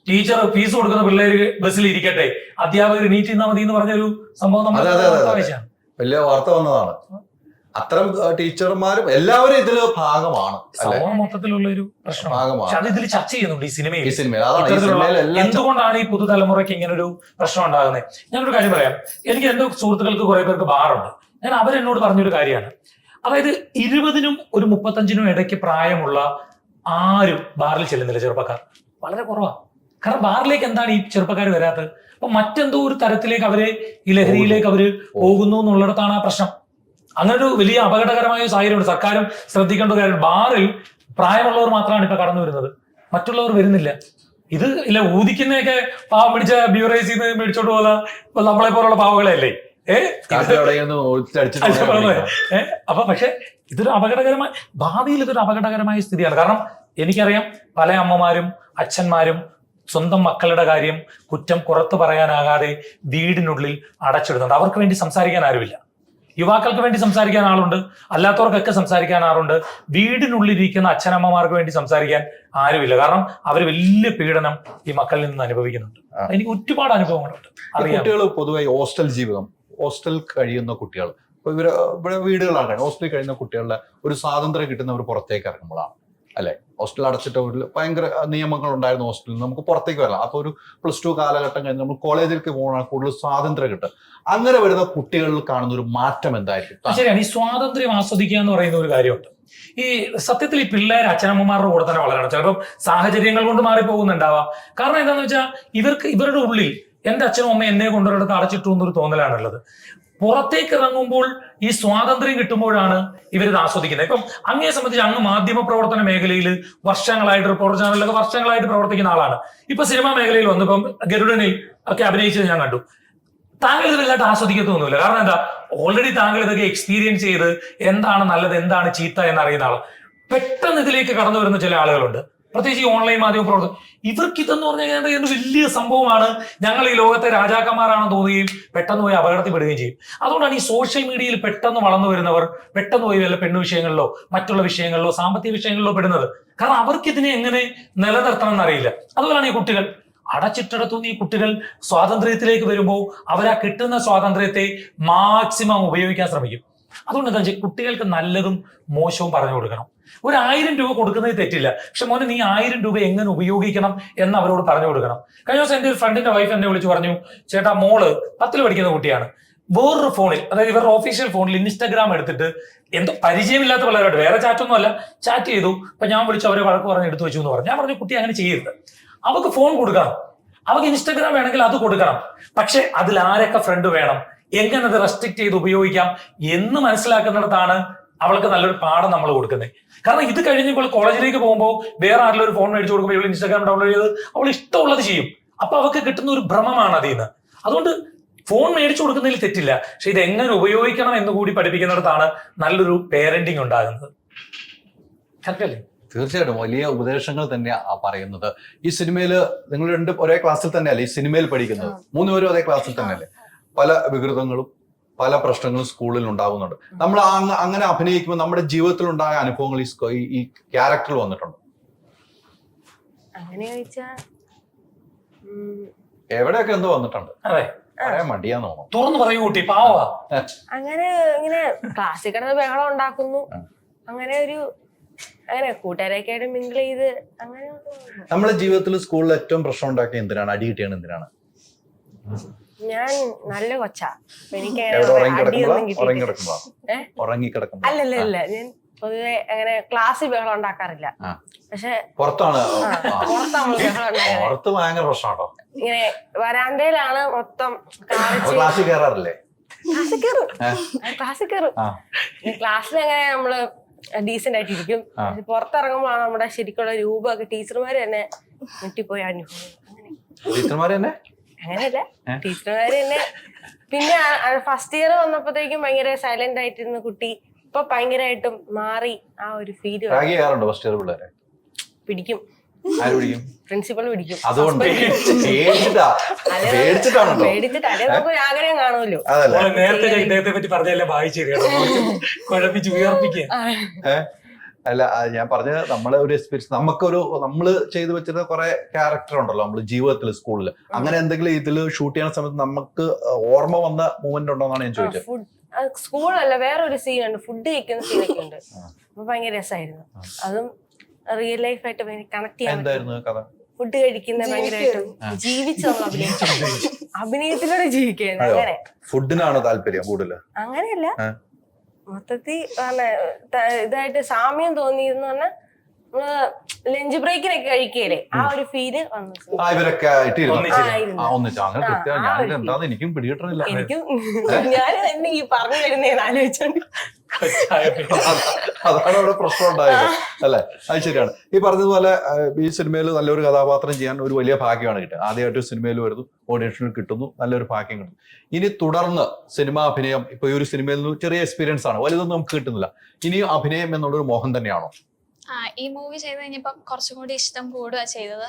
ടീച്ചർ ഫീസ് കൊടുക്കുന്ന പിള്ളേര് ബസ്സിൽ ഇരിക്കട്ടെ, അധ്യാപകർ നീറ്റ് നിന്നാൽ മതി എന്ന് പറഞ്ഞൊരു സംഭവം നമ്മൾ വലിയ വാർത്ത വന്നതാണ്. അത്തരം ടീച്ചർമാരും എല്ലാവരും ഇതില് ഭാഗമാണ്. സമൂഹം മൊത്തത്തിലുള്ള ഒരു പ്രശ്നമാണ്. പക്ഷെ അത് ഇതിൽ ചർച്ച ചെയ്യുന്നുണ്ട് ഈ സിനിമയിൽ. എന്തുകൊണ്ടാണ് ഈ പുതുതലമുറയ്ക്ക് ഇങ്ങനെ ഒരു പ്രശ്നം ഉണ്ടാകുന്നത്? ഞാനൊരു കാര്യം പറയാം. എനിക്ക് എന്റെ സുഹൃത്തുക്കൾക്ക് കുറെ പേർക്ക് ബാറുണ്ട്. ഞാൻ അവരെന്നോട് പറഞ്ഞൊരു കാര്യമാണ്. അതായത് 20-നും 35-നും ഇടയ്ക്ക് പ്രായമുള്ള ആരും ബാറിൽ ചെല്ലുന്നില്ല. ചെറുപ്പക്കാർ വളരെ കുറവാണ്. കാരണം ബാറിലേക്ക് എന്താണ് ഈ ചെറുപ്പക്കാർ വരാത്തത്? അപ്പൊ മറ്റെന്തോ ഒരു തരത്തിലേക്ക് അവര് ഈ ലഹരിയിലേക്ക് അവര് പോകുന്നു എന്നുള്ളിടത്താണ് ആ പ്രശ്നം. അങ്ങനെ ഒരു വലിയ അപകടകരമായ സാഹചര്യമുണ്ട്. സർക്കാരും ശ്രദ്ധിക്കേണ്ട കാര്യം. ബാറിൽ പ്രായമുള്ളവർ മാത്രമാണ് ഇപ്പൊ കടന്നു വരുന്നത്, മറ്റുള്ളവർ വരുന്നില്ല. ഇത് ഇല്ല ഊതിക്കുന്നതൊക്കെ പാവം പിടിച്ച ബ്യൂറേസിൽ നിന്ന് മേടിച്ചോണ്ട് പോലെ നമ്മളെ പോലുള്ള പാവങ്ങളല്ലേ. അപ്പൊ പക്ഷെ ഇതൊരു അപകടകരമായ ഭാവിയിൽ ഇതൊരു അപകടകരമായ സ്ഥിതിയാണ്. കാരണം എനിക്കറിയാം പല അമ്മമാരും അച്ഛന്മാരും സ്വന്തം മക്കളുടെ കാര്യം കുറ്റം പുറത്തു പറയാനാകാതെ വീടിനുള്ളിൽ അടച്ചിടുന്നുണ്ട്. അവർക്ക് വേണ്ടി സംസാരിക്കാൻ ആരുമില്ല. യുവാക്കൾക്ക് വേണ്ടി സംസാരിക്കാൻ ആളുണ്ട്, അല്ലാത്തവർക്കൊക്കെ സംസാരിക്കാൻ ആളുണ്ട്. വീടിനുള്ളിലിരിക്കുന്ന അച്ഛനമ്മമാർക്ക് വേണ്ടി സംസാരിക്കാൻ ആരുമില്ല. കാരണം അവർ വലിയ പീഡനം ഈ മക്കളിൽ നിന്ന് അനുഭവിക്കുന്നുണ്ട്. എനിക്ക് ഒരുപാട് അനുഭവങ്ങളുണ്ട്. കുട്ടികൾ പൊതുവെ ഹോസ്റ്റൽ ജീവിതം, ഹോസ്റ്റൽ കഴിയുന്ന കുട്ടികൾ, ഇവിടെ വീടുകളാണ്, ഹോസ്റ്റലിൽ കഴിയുന്ന കുട്ടികളുടെ ഒരു സ്വാതന്ത്ര്യം കിട്ടുന്നവർ പുറത്തേക്ക് ഇറങ്ങുമ്പോഴാണ് അല്ലെ? ഹോസ്റ്റൽ അടച്ചിട്ട് ഭയങ്കര നിയമങ്ങൾ ഉണ്ടായിരുന്നു ഹോസ്റ്റലിൽ, നമുക്ക് പുറത്തേക്ക് വരാം. അപ്പൊ ഒരു +2 കാലഘട്ടം കഴിഞ്ഞ് നമ്മൾ കോളേജിലേക്ക് പോകണം, കൂടുതൽ സ്വാതന്ത്ര്യം കിട്ടും. അങ്ങനെ വരുന്ന കുട്ടികളിൽ കാണുന്ന ഒരു മാറ്റം എന്തായിരിക്കും? ശരിയാണ്. ഈ സ്വാതന്ത്ര്യം ആസ്വദിക്കുക എന്ന് പറയുന്ന ഒരു കാര്യമുണ്ട്. ഈ സത്യത്തിൽ ഈ പിള്ളേർ അച്ഛനമ്മമാരുടെ കൂടെ തന്നെ വളരണം. ചിലപ്പോൾ സാഹചര്യങ്ങൾ കൊണ്ട് മാറിപ്പോകുന്നുണ്ടാവാം. കാരണം എന്താണെന്ന് വെച്ചാൽ ഇവരുടെ ഉള്ളിൽ എന്റെ അച്ഛനും അമ്മ എന്നെ കൊണ്ടുവരിടത്ത് അടച്ചിട്ടു എന്നൊരു തോന്നലാണുള്ളത്. പുറത്തേക്ക് ഇറങ്ങുമ്പോൾ ഈ സ്വാതന്ത്ര്യം കിട്ടുമ്പോഴാണ് ഇവരിത് ആസ്വദിക്കുന്നത്. ഇപ്പം അങ്ങയെ സംബന്ധിച്ച് അങ്ങ് മാധ്യമ പ്രവർത്തന മേഖലയിൽ വർഷങ്ങളായിട്ട് റിപ്പോർട്ടർ ചാനലിലൊക്കെ വർഷങ്ങളായിട്ട് പ്രവർത്തിക്കുന്ന ആളാണ്. ഇപ്പൊ സിനിമാ മേഖലയിൽ വന്നിപ്പം ഗരുഡനിൽ ഒക്കെ അഭിനയിച്ചത് ഞാൻ കണ്ടു. താങ്കൾ ഇത് വല്ലാട്ട് ആസ്വദിക്കത്തൊന്നുമില്ല. കാരണം എന്താ? ഓൾറെഡി താങ്കൾ ഇതൊക്കെ എക്സ്പീരിയൻസ് ചെയ്ത് എന്താണ് നല്ലത് എന്താണ് ചീത്ത എന്നറിയുന്ന ആൾ. പെട്ടെന്ന് ഇതിലേക്ക് കടന്നു വരുന്ന ചില ആളുകളുണ്ട്, പ്രത്യേകിച്ച് ഈ ഓൺലൈൻ മാധ്യമ പ്രവർത്തനം. ഇവർക്ക് ഇതെന്ന് പറഞ്ഞു കഴിഞ്ഞാൽ എന്ത് വലിയ സംഭവമാണ്. ഞങ്ങൾ ഈ ലോകത്തെ രാജാക്കന്മാരാണെന്ന് തോന്നുകയും പെട്ടെന്ന് പോയി അപകടത്തിൽ പെടുകയും ചെയ്യും. അതുകൊണ്ടാണ് ഈ സോഷ്യൽ മീഡിയയിൽ പെട്ടെന്ന് വളർന്നു വരുന്നവർ പെട്ടെന്ന് പോയി വല്ല പെണ്ണു വിഷയങ്ങളിലോ മറ്റുള്ള വിഷയങ്ങളിലോ സാമ്പത്തിക വിഷയങ്ങളിലോ പെടുന്നത്. കാരണം അവർക്ക് ഇതിനെ എങ്ങനെ നിലനിർത്തണം എന്നറിയില്ല. അതുപോലെയാണ് ഈ കുട്ടികൾ അടച്ചിട്ടിടത്തുനിന്ന് ഈ കുട്ടികൾ സ്വാതന്ത്ര്യത്തിലേക്ക് വരുമ്പോൾ അവർ ആ കിട്ടുന്ന സ്വാതന്ത്ര്യത്തെ മാക്സിമം ഉപയോഗിക്കാൻ ശ്രമിക്കും. അതുകൊണ്ട് എന്താ വെച്ചാൽ കുട്ടികൾക്ക് നല്ലതും മോശവും പറഞ്ഞു കൊടുക്കണം. 1000 രൂപ കൊടുക്കുന്നത് തെറ്റില്ല, പക്ഷെ മോനെ നീ 1000 രൂപ എങ്ങനെ ഉപയോഗിക്കണം എന്ന് അവരോട് പറഞ്ഞു കൊടുക്കണം. കഴിഞ്ഞ ദിവസം എൻ്റെ ഒരു ഫ്രണ്ടിന്റെ വൈഫ് എന്നെ വിളിച്ച് പറഞ്ഞു, ചേട്ടാ മോള് 10ൽ പഠിക്കുന്ന കുട്ടിയാണ്, വേറൊരു ഫോണിൽ, അതായത് ഇവരുടെ ഒഫീഷ്യൽ ഫോണിൽ ഇൻസ്റ്റാഗ്രാം എടുത്തിട്ട് എന്തോ പരിചയമില്ലാത്ത പിള്ളേരോട്, വേറെ ചാറ്റൊന്നും അല്ല, ചാറ്റ് ചെയ്തു. അപ്പൊ ഞാൻ വിളിച്ചു അവരെ വഴക്ക് പറഞ്ഞ് എടുത്തു വെച്ചു എന്ന് പറഞ്ഞു. ഞാൻ പറഞ്ഞു കുട്ടി അങ്ങനെ ചെയ്യരുത്, അവർക്ക് ഫോൺ കൊടുക്കണം, അവർക്ക് ഇൻസ്റ്റാഗ്രാം വേണമെങ്കിൽ അത് കൊടുക്കണം. പക്ഷെ അതിൽ ആരൊക്കെ ഫ്രണ്ട് വേണം, എങ്ങനെ അത് റെസ്ട്രിക്ട് ചെയ്ത് ഉപയോഗിക്കാം എന്ന് മനസ്സിലാക്കുന്നിടത്താണ് അവൾക്ക് നല്ലൊരു പാഠം നമ്മൾ കൊടുക്കുന്നത്. കാരണം ഇത് കഴിഞ്ഞ് ഇപ്പോൾ കോളേജിലേക്ക് പോകുമ്പോൾ വേറെ ആരെങ്കിലും ഒരു ഫോൺ മേടിച്ചു കൊടുക്കുമ്പോൾ ഇവൾ ഇൻസ്റ്റാഗ്രാം ഡൗൺലോഡ് ചെയ്ത് അവൾ ഇഷ്ടമുള്ളത് ചെയ്യും. അപ്പൊ അവർക്ക് കിട്ടുന്ന ഒരു ഭ്രമമാണ് അതിൽ നിന്ന്. അതുകൊണ്ട് ഫോൺ മേടിച്ചു കൊടുക്കുന്നതിൽ തെറ്റില്ല, പക്ഷെ ഇത് എങ്ങനെ ഉപയോഗിക്കണം എന്ന് കൂടി പഠിപ്പിക്കുന്നിടത്താണ് നല്ലൊരു പേരന്റിങ് ഉണ്ടാകുന്നത്. കറക്റ്റല്ലേ? തീർച്ചയായിട്ടും വലിയ ഉപദേശങ്ങൾ തന്നെയാണ് പറയുന്നത്. ഈ സിനിമയില് നിങ്ങൾ രണ്ടും ഒരേ ക്ലാസ്സിൽ തന്നെയല്ലേ ഈ സിനിമയിൽ പഠിക്കുന്നത്? 3 പേരും അതേ ക്ലാസ്സിൽ തന്നെയല്ലേ? പല വികൃതങ്ങളും പല പ്രശ്നങ്ങളും സ്കൂളിൽ ഉണ്ടാകുന്നുണ്ട്. നമ്മൾ അങ്ങനെ അഭിനയിക്കുമ്പോൾ നമ്മുടെ ജീവിതത്തിൽ ഉണ്ടായ അനുഭവങ്ങൾ ഈ ക്യാരക്ടറിൽ വന്നിട്ടുണ്ട്? അങ്ങനെ ചോദിച്ചാ എവിടെയൊക്കെ എന്തോ വന്നിട്ടുണ്ട്. അതെ, പറയാൻ മടിയാന്ന് തോന്നുന്നു. തുറന്നു പറയൂ കുട്ടി, പാവാ. അങ്ങനെ ഇങ്ങനെ ക്ലാസ്സിൽ കിടന്ന് ബഹളം ഉണ്ടാക്കുന്നു, അങ്ങനെ കൂട്ടുകാരൊക്കെ ആയിട്ട് മിങ്കിൾ ചെയ്ത് അങ്ങനെ. നമ്മുടെ ജീവിതത്തിൽ സ്കൂളിൽ ഏറ്റവും പ്രശ്നം ഉണ്ടാക്കിയ എന്തിനാണ്? അടി കിട്ടിയാണ് എന്തിനാണ്? ഞാൻ നല്ല കൊച്ചാ, എനിക്ക് അല്ലല്ല ഞാൻ പൊതുവെ അങ്ങനെ ക്ലാസ്സിൽ ബഹളം ഉണ്ടാക്കാറില്ല. പക്ഷെ പുറത്താണ് പുറത്ത് നമ്മൾ ബഹളം പുറത്ത് ഭയങ്കര പ്രശ്നമാണോ? ഇങ്ങനെ വരാന്തയിലാണ് മൊത്തം. ക്ലാസ്സിൽ കയറാറില്ലേ? ക്ലാസ്സിൽ കയറും. ക്ലാസ്സിൽ അങ്ങനെ നമ്മള് ഡീസന്റ് ആയിട്ട് ഇരിക്കും. പുറത്തിറങ്ങുമ്പോഴാണ് നമ്മുടെ ശരിക്കുള്ള രൂപമൊക്കെ ടീച്ചർമാര് തന്നെ ഞെട്ടിപ്പോയി അനുഭവം. ടീച്ചർമാര് തന്നെ അങ്ങനെയല്ല, ടീച്ചർമാര് തന്നെ. പിന്നെ ഫസ്റ്റ് ഇയർ വന്നപ്പോഴത്തേക്കും ഭയങ്കര സൈലന്റ് ആയിട്ടിരുന്ന കുട്ടി ഇപ്പൊ ഭയങ്കരമായിട്ടും മാറി. ആ ഒരു ഫീല് റാഗ് ചെയ്യാറുണ്ടോ ഫസ്റ്റ് ഇയർ പിള്ളേരെ? പിടിക്കും, ആര് പിടിക്കും? പ്രിൻസിപ്പൾ പിടിക്കും. അതുകൊണ്ട് പേടിച്ചിട്ട് അല്ലെ നമുക്ക് ആഗ്രഹം കാണുമല്ലോ. അതല്ലേ നേരത്തെ ഇദ്ദേഹത്തെ പറ്റി പറഞ്ഞെല്ലാം വായിച്ചു കുഴപ്പിച്ച് ഉയർപ്പിക്കുക. അല്ല ഞാൻ പറഞ്ഞത് നമ്മളെ ഒരു എക്സ്പീരിയൻസ്, നമ്മള് ചെയ്തു വെച്ചിരുന്ന കുറെ ക്യാരക്ടർ ഉണ്ടല്ലോ നമ്മള് ജീവിതത്തിൽ സ്കൂളിൽ, അങ്ങനെ എന്തെങ്കിലും ഇതിൽ ഷൂട്ട് ചെയ്യുന്ന സമയത്ത് നമുക്ക് ഓർമ്മ വന്ന മൂവ്മെന്റ് ഉണ്ടോ എന്നാണ് ഞാൻ ചോദിച്ചത്. സ്കൂളല്ല, വേറൊരു സീനുണ്ട്, ഫുഡ് കഴിക്കുന്ന സീനൊക്കെ ഉണ്ട്. അപ്പൊ ഭയങ്കര രസമായിരുന്നു. അതും റിയൽ ലൈഫായിട്ട് കണക്ട് ചെയ്യാൻ. എന്തായിരുന്നു കഥ? ഫുഡ് കഴിക്കുന്ന ഭയങ്കരമായിട്ടും ജീവിച്ച് നമ്മൾ അഭിനയിച്ചു, അഭിനയത്തിലൂടെ ജീവിക്കുന്നത്. അങ്ങനെ ഫുഡിനാണോ താല്പര്യം കൂടുതൽ? അങ്ങനെയല്ല, മൊത്തത്തിൽ ഇതായിട്ട് സാമ്യം തോന്നിയെന്ന് പറഞ്ഞാൽ നമ്മള് ലഞ്ച് ബ്രേക്കിനൊക്കെ കഴിക്കല്ലേ, ആ ഒരു ഫീല് വന്നു. ഇവരൊക്കെ ഒന്നിച്ചു അങ്ങനെ കൃത്യം. ഞാനിത് എന്താന്ന് എനിക്കും പിടികിട്ടണില്ല. എനിക്കും ഞാൻ തന്നെ ഈ പറഞ്ഞു വരുന്നേന്ന് ആലോചിച്ചോണ്ട് അതാണ് അവിടെ പ്രശ്നം ഉണ്ടായത് അല്ലെ? അത് ശരിയാണ്. ഈ പറഞ്ഞതുപോലെ ഈ സിനിമയിൽ നല്ലൊരു കഥാപാത്രം ചെയ്യാൻ ഒരു വലിയ ഭാഗ്യമാണ് കിട്ടുക. ആദ്യമായിട്ട് സിനിമയിൽ വരുന്നു, ഓഡിഷനിൽ കിട്ടുന്നു, നല്ലൊരു ഭാഗ്യം കിട്ടുന്നു. ഇനി തുടർന്ന് സിനിമ അഭിനയം, ഇപ്പൊ ഈ ഒരു സിനിമയിൽ നിന്ന് ചെറിയ എക്സ്പീരിയൻസ് ആണ്, വലുതൊന്നും നമുക്ക് കിട്ടുന്നില്ല. ഇനി അഭിനയം എന്നുള്ളൊരു മോഹം തന്നെയാണോ? ഈ മൂവി ചെയ്ത് കഴിഞ്ഞപ്പം കുറച്ചും കൂടി ഇഷ്ടം കൂടുക ചെയ്തത്.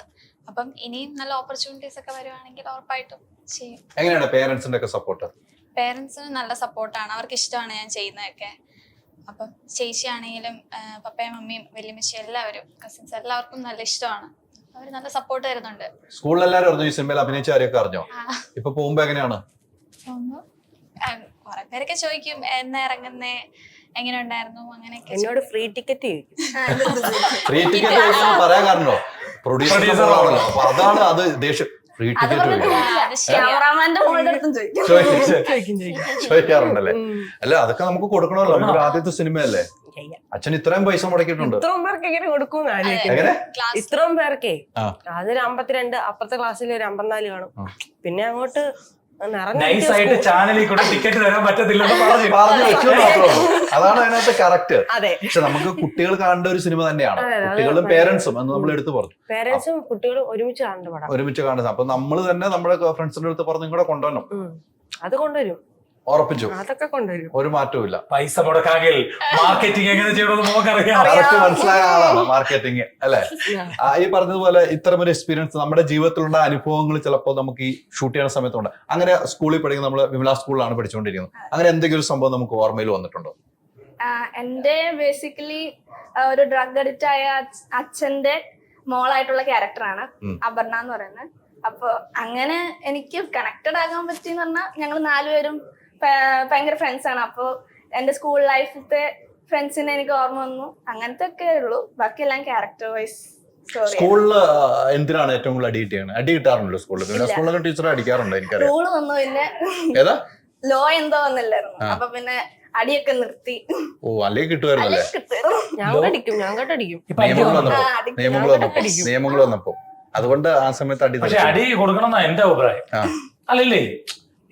അപ്പം ഇനിയും നല്ല ഓപ്പർച്യൂണിറ്റീസ് ഒക്കെ വരുവാണെങ്കിൽ ഉറപ്പായിട്ടും ചെയ്യും. എങ്ങനെയാണ് പേരൻസിന്റെ ഒക്കെ സപ്പോർട്ട്? പേരൻസിന് നല്ല സപ്പോർട്ടാണ്, അവർക്ക് ഇഷ്ടമാണ് ഞാൻ ചെയ്യുന്നതൊക്കെ. അപ്പം ചേച്ചിയാണെങ്കിലും പപ്പയും മമ്മിയും വല്യമ്മച്ചി എല്ലാവരും കസിൻസ് എല്ലാവർക്കും നല്ല ഇഷ്ടമാണ്. അവർ നല്ല സപ്പോർട്ട് തരുന്നുണ്ട്. സ്കൂളിൽ എല്ലാവരും അറിഞ്ഞു ഈ സിനിമയിൽ അഭിനയിച്ച ആരെയൊക്കെ അറിഞ്ഞോ? ഇപ്പൊ പോകുമ്പോ എങ്ങനെയാണ്? കുറെ പേരൊക്കെ ചോദിക്കും എന്നാ ഇറങ്ങുന്നേ, എങ്ങനെ ഉണ്ടായിരുന്നു, അങ്ങനെയൊക്കെ. എന്നോട് ഫ്രീ ടിക്കറ്റ് ഫ്രീ ടിക്കറ്റ് പറയാൻ കാരണോ? പ്രൊഡ്യൂസർ ആണല്ലോ, അപ്പൊ അതാണ് അത് ദേഷ്യം. ഫ്രീ ടിക്കറ്റ് ക്യാമറാമാന്റെ മോളുടെ അടുത്തും ചോദിക്കാറുണ്ടല്ലേ? അല്ല അതൊക്കെ നമുക്ക് കൊടുക്കണമല്ലോ, നമ്മുടെ ആദ്യത്തെ സിനിമയല്ലേ. അച്ഛൻ ഇത്രയും പൈസ മുടക്കിയിട്ടുണ്ട്. ഇത്രയും പേർക്ക് എങ്ങനെ കൊടുക്കും എങ്ങനെ? ഇത്രയും പേർക്കേ അതൊരു 52, അപ്പുറത്തെ ക്ലാസ്സിൽ ഒരു 54 കാണും. പിന്നെ അങ്ങോട്ട് നൈസായിട്ട് ചാനലിൽ കൂടെ ടിക്കറ്റ് തരാൻ പറ്റത്തില്ലെന്ന് പറഞ്ഞു വെച്ചു മാത്രമേ. അതാണ് അതിനകത്ത് കറക്റ്റ്. അതെ, പക്ഷെ നമുക്ക് കുട്ടികൾ കാണേണ്ട ഒരു സിനിമ തന്നെയാണ്, കുട്ടികളും പേരൻസും എന്ന് നമ്മൾ എടുത്തു പറഞ്ഞു. പേരൻസും കുട്ടികളും ഒരുമിച്ച് കാണേണ്ട പടം, ഒരുമിച്ച് കാണുന്നത്. അപ്പൊ നമ്മൾ തന്നെ നമ്മുടെ ഫ്രണ്ട്സിന്റെ അടുത്ത് പറഞ്ഞു കൂടെ കൊണ്ടുവരണം. അത് കൊണ്ടുവരും, ഉറപ്പിച്ചു. അതൊക്കെ കൊണ്ടുവരും, ഒരു മാറ്റവും ഇല്ല. പൈസ മുടക്കാമെങ്കിൽ മാർക്കറ്റിംഗ് എങ്ങനെ ചെയ്യണമെന്ന് നമുക്കറിയാം. കറക്റ്റ് മനസ്സിലായ ആളാണ് മാർക്കറ്റിംഗ് അല്ലെ? ഈ പറഞ്ഞതുപോലെ ഇത്തരം ഒരു എക്സ്പീരിയൻസ് നമ്മുടെ ജീവിതത്തിലുള്ള അനുഭവങ്ങൾ ചിലപ്പോൾ നമുക്ക് ഈ ഷൂട്ട് ചെയ്യുന്ന സമയത്തുണ്ട്. അങ്ങനെ സ്കൂളിൽ പഠിക്കുന്ന നമ്മൾ വിമല സ്കൂളിലാണ് പഠിച്ചുകൊണ്ടിരിക്കുന്നത്. അങ്ങനെ എന്തെങ്കിലും ഒരു സംഭവം നമുക്ക് ഓർമ്മയിൽ വന്നിട്ടുണ്ടോ? എന്റെ ബേസിക്കലി ഒരു ഡ്രഗ് അഡിക്റ്റ് ആയ അച്ഛന്റെ മോളായിട്ടുള്ള ക്യാരക്ടറാണ് അപർണ എന്ന് പറയുന്നത്. അപ്പൊ അങ്ങനെ എനിക്ക് കണക്റ്റഡ് ആകാൻ പറ്റിയെന്ന് പറഞ്ഞാൽ ഞങ്ങൾ 4 പേരും ഭയങ്കര ഫ്രണ്ട്സ് ആണ്. അപ്പൊ എന്റെ സ്കൂൾ ലൈഫിലത്തെ ഫ്രണ്ട്സിനെ എനിക്ക് ഓർമ്മ വന്നു. അങ്ങനത്തെ ഒക്കെ ഉള്ളൂ, ബാക്കിയെല്ലാം ക്യാരക്ടർ വൈസ് സ്റ്റോറി. സ്കൂളില് എന്തിനാണ് ഏറ്റവും കൂടുതൽ അടി കിട്ടിയാണ്? അടി കിട്ടാറുണ്ടല്ലോ സ്കൂളിൽ? സ്കൂളിലൊക്കെ ടീച്ചർ അടിക്കാറുണ്ട് എനിക്കറിയാം. റൂള് വന്നു, പിന്നെ ഏതാ ലോ എന്തോ വന്നില്ലായിരുന്നു, അപ്പൊ പിന്നെ അടിയൊക്കെ നിർത്തി. ഓ, അല്ലെങ്കിൽ കിട്ടുമായിരുന്നല്ലേ? നിയമങ്ങൾ വന്നപ്പോ അതുകൊണ്ട് ആ സമയത്ത് അടി. പക്ഷെ അടി കൊടുക്കണം എന്നാ എന്റെ അഭിപ്രായം. അല്ലല്ലേ,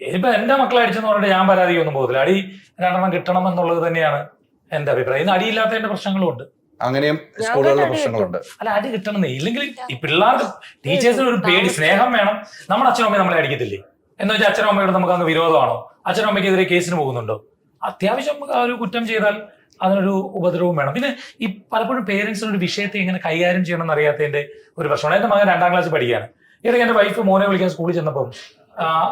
ഇനിയിപ്പോ എന്റെ മക്കളെ അടിച്ചെന്ന് പറഞ്ഞിട്ട് ഞാൻ പരാതിക്കൊന്നും പോകത്തില്ല. അടി 2 കിട്ടണം എന്നുള്ളത് തന്നെയാണ് എന്റെ അഭിപ്രായം. ഇന്ന് അടിയില്ലാത്തതിന്റെ പ്രശ്നങ്ങളും ഉണ്ട്, അങ്ങനെയും സ്കൂളുകളിലെ പ്രശ്നങ്ങളുണ്ട്. അല്ല, അടി കിട്ടണമെന്നേ. ഇല്ലെങ്കിൽ ഈ പിള്ളേർക്ക് ടീച്ചേഴ്സിന് ഒരു പേടി, സ്നേഹം വേണം. നമ്മുടെ അച്ഛനും അമ്മയും നമ്മളെ അടിക്കത്തില്ലേ എന്ന് വെച്ചാൽ അച്ഛനും അമ്മയോട് നമുക്ക് അങ്ങ് വിരോധമാണോ? അച്ഛനും അമ്മയ്ക്കെതിരെ കേസിന് പോകുന്നുണ്ടോ? അത്യാവശ്യം ആ ഒരു കുറ്റം ചെയ്താൽ അതിനൊരു ഉപദ്രവവും വേണം. പിന്നെ ഈ പലപ്പോഴും പേരൻസിന് ഒരു വിഷയത്തെ എങ്ങനെ കൈകാര്യം ചെയ്യണം എന്നറിയാത്തതിന്റെ ഒരു പ്രശ്നമാണ്. എന്റെ മകൻ 2ാം ക്ലാസ്സിൽ പഠിക്കുകയാണ്. ഇടയ്ക്ക് എന്റെ വൈഫ് മോനെ വിളിക്കാൻ സ്കൂളിൽ ചെന്നപ്പം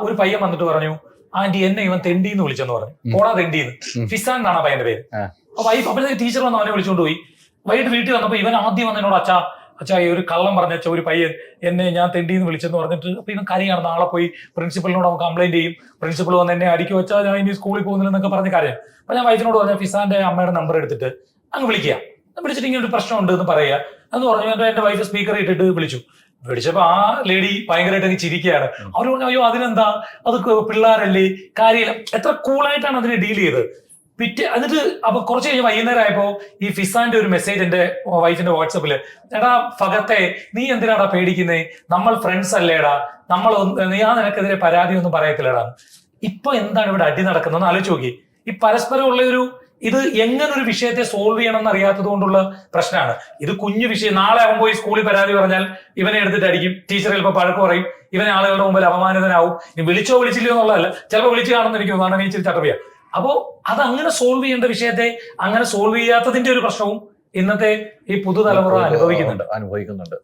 ഒരു പയ്യൻ വന്നിട്ട് പറഞ്ഞു, ആന്റി എന്നെ ഇവൻ തെണ്ടിന്ന് വിളിച്ചെന്ന് പറഞ്ഞു. പോടാ തെണ്ടിന്ന്. ഫിസാൻ എന്നാണ് ആ പയ്യന്റെ പേര്. വൈഫ് അപ്പോഴത്തേക്ക് ടീച്ചർ വന്ന് അവനെ വിളിച്ചുകൊണ്ട് പോയി. വൈകിട്ട് വീട്ടിൽ വന്നപ്പോ ഇവൻ ആദ്യം വന്ന് എന്നോട് അച്ഛാ ഈ ഒരു കള്ളം പറഞ്ഞ ഒരു പയ്യൻ എന്നെ ഞാൻ തെണ്ടിന്ന് വിളിച്ചെന്ന് പറഞ്ഞിട്ട് അപ്പൊ ഇവൻ കരയാണ്. നാളെ പോയി പ്രിൻസിപ്പലിനോട് അവൻ കംപ്ലൈന്റ് ചെയ്യും, പ്രിൻസിപ്പൾ വന്ന് എന്നെ അടിക്കി വെച്ചാൽ ഞാൻ ഇനി സ്കൂളിൽ പോകുന്നില്ലെന്നൊക്കെ പറഞ്ഞ് കാര്യം. അപ്പൊ ഞാൻ വൈഫിനോട് പറഞ്ഞ ഫിസാന്റെ അമ്മയുടെ നമ്പർ എടുത്തിട്ട് അങ്ങ് വിളിക്കുക, വിളിച്ചിട്ട് ഇങ്ങനെ ഒരു പ്രശ്നം ഉണ്ട് എന്ന് പറയുക എന്ന് പറഞ്ഞു. എന്റെ വൈഫ് സ്പീക്കർ ഇട്ടിട്ട് വിളിച്ചപ്പോ ആ ലേഡി ഭയങ്കരമായിട്ട് അങ്ങ് ചിരിക്കുകയാണ്. അവർ പറഞ്ഞു, അയ്യോ അതിനെന്താ, അത് പിള്ളേരല്ലേ, കാര്യമില്ല. എത്ര കൂളായിട്ടാണ് അതിനെ ഡീൽ ചെയ്തത്. എന്നിട്ട് അപ്പൊ കുറച്ച് കഴിഞ്ഞ് വൈകുന്നേരം ആയപ്പോ ഈ ഫിസാന്റെ ഒരു മെസ്സേജ് എന്റെ വൈഫിന്റെ വാട്സപ്പില്, എടാ ഫഗത്തെ, നീ എന്തിനാടാ പേടിക്കുന്നേ, നമ്മൾ ഫ്രണ്ട്സ് അല്ലേടാ, ഞാൻ നിനക്കെതിരെ പരാതി ഒന്നും പറയത്തില്ലടാ. ഇപ്പൊ എന്താണ് ഇവിടെ അടി നടക്കുന്നതെന്ന് ആലോചിച്ച് നോക്കി. ഈ പരസ്പരമുള്ള ഒരു ഇത് എങ്ങനെ ഒരു വിഷയത്തെ സോൾവ് ചെയ്യണം എന്ന് അറിയാത്തത് കൊണ്ടുള്ള പ്രശ്നമാണ്. ഇത് കുഞ്ഞു വിഷയം. നാളെ അവൻ പോയി സ്കൂളിൽ പരാതി പറഞ്ഞാൽ ഇവനെ എടുത്തിട്ട് അടിക്കും, ടീച്ചർ ചിലപ്പോൾ പഴക്ക് പറയും, ഇവനെ ആളുകളുടെ മുമ്പിൽ അപമാനിതനാവും. ഇനി വിളിച്ചോ വിളിച്ചില്ലയോ എന്നുള്ളതല്ല, ചിലപ്പോൾ വിളിച്ച് കാണുന്ന എനിക്ക് തോന്നുന്നു ഇച്ചിരി ചട്ടപ്പിയ. അപ്പോ അത് അങ്ങനെ സോൾവ് ചെയ്യേണ്ട വിഷയത്തെ അങ്ങനെ സോൾവ് ചെയ്യാത്തതിന്റെ ഒരു പ്രശ്നവും ഇന്നത്തെ ഈ പുതുതലമുറ അനുഭവിക്കുന്നുണ്ട്.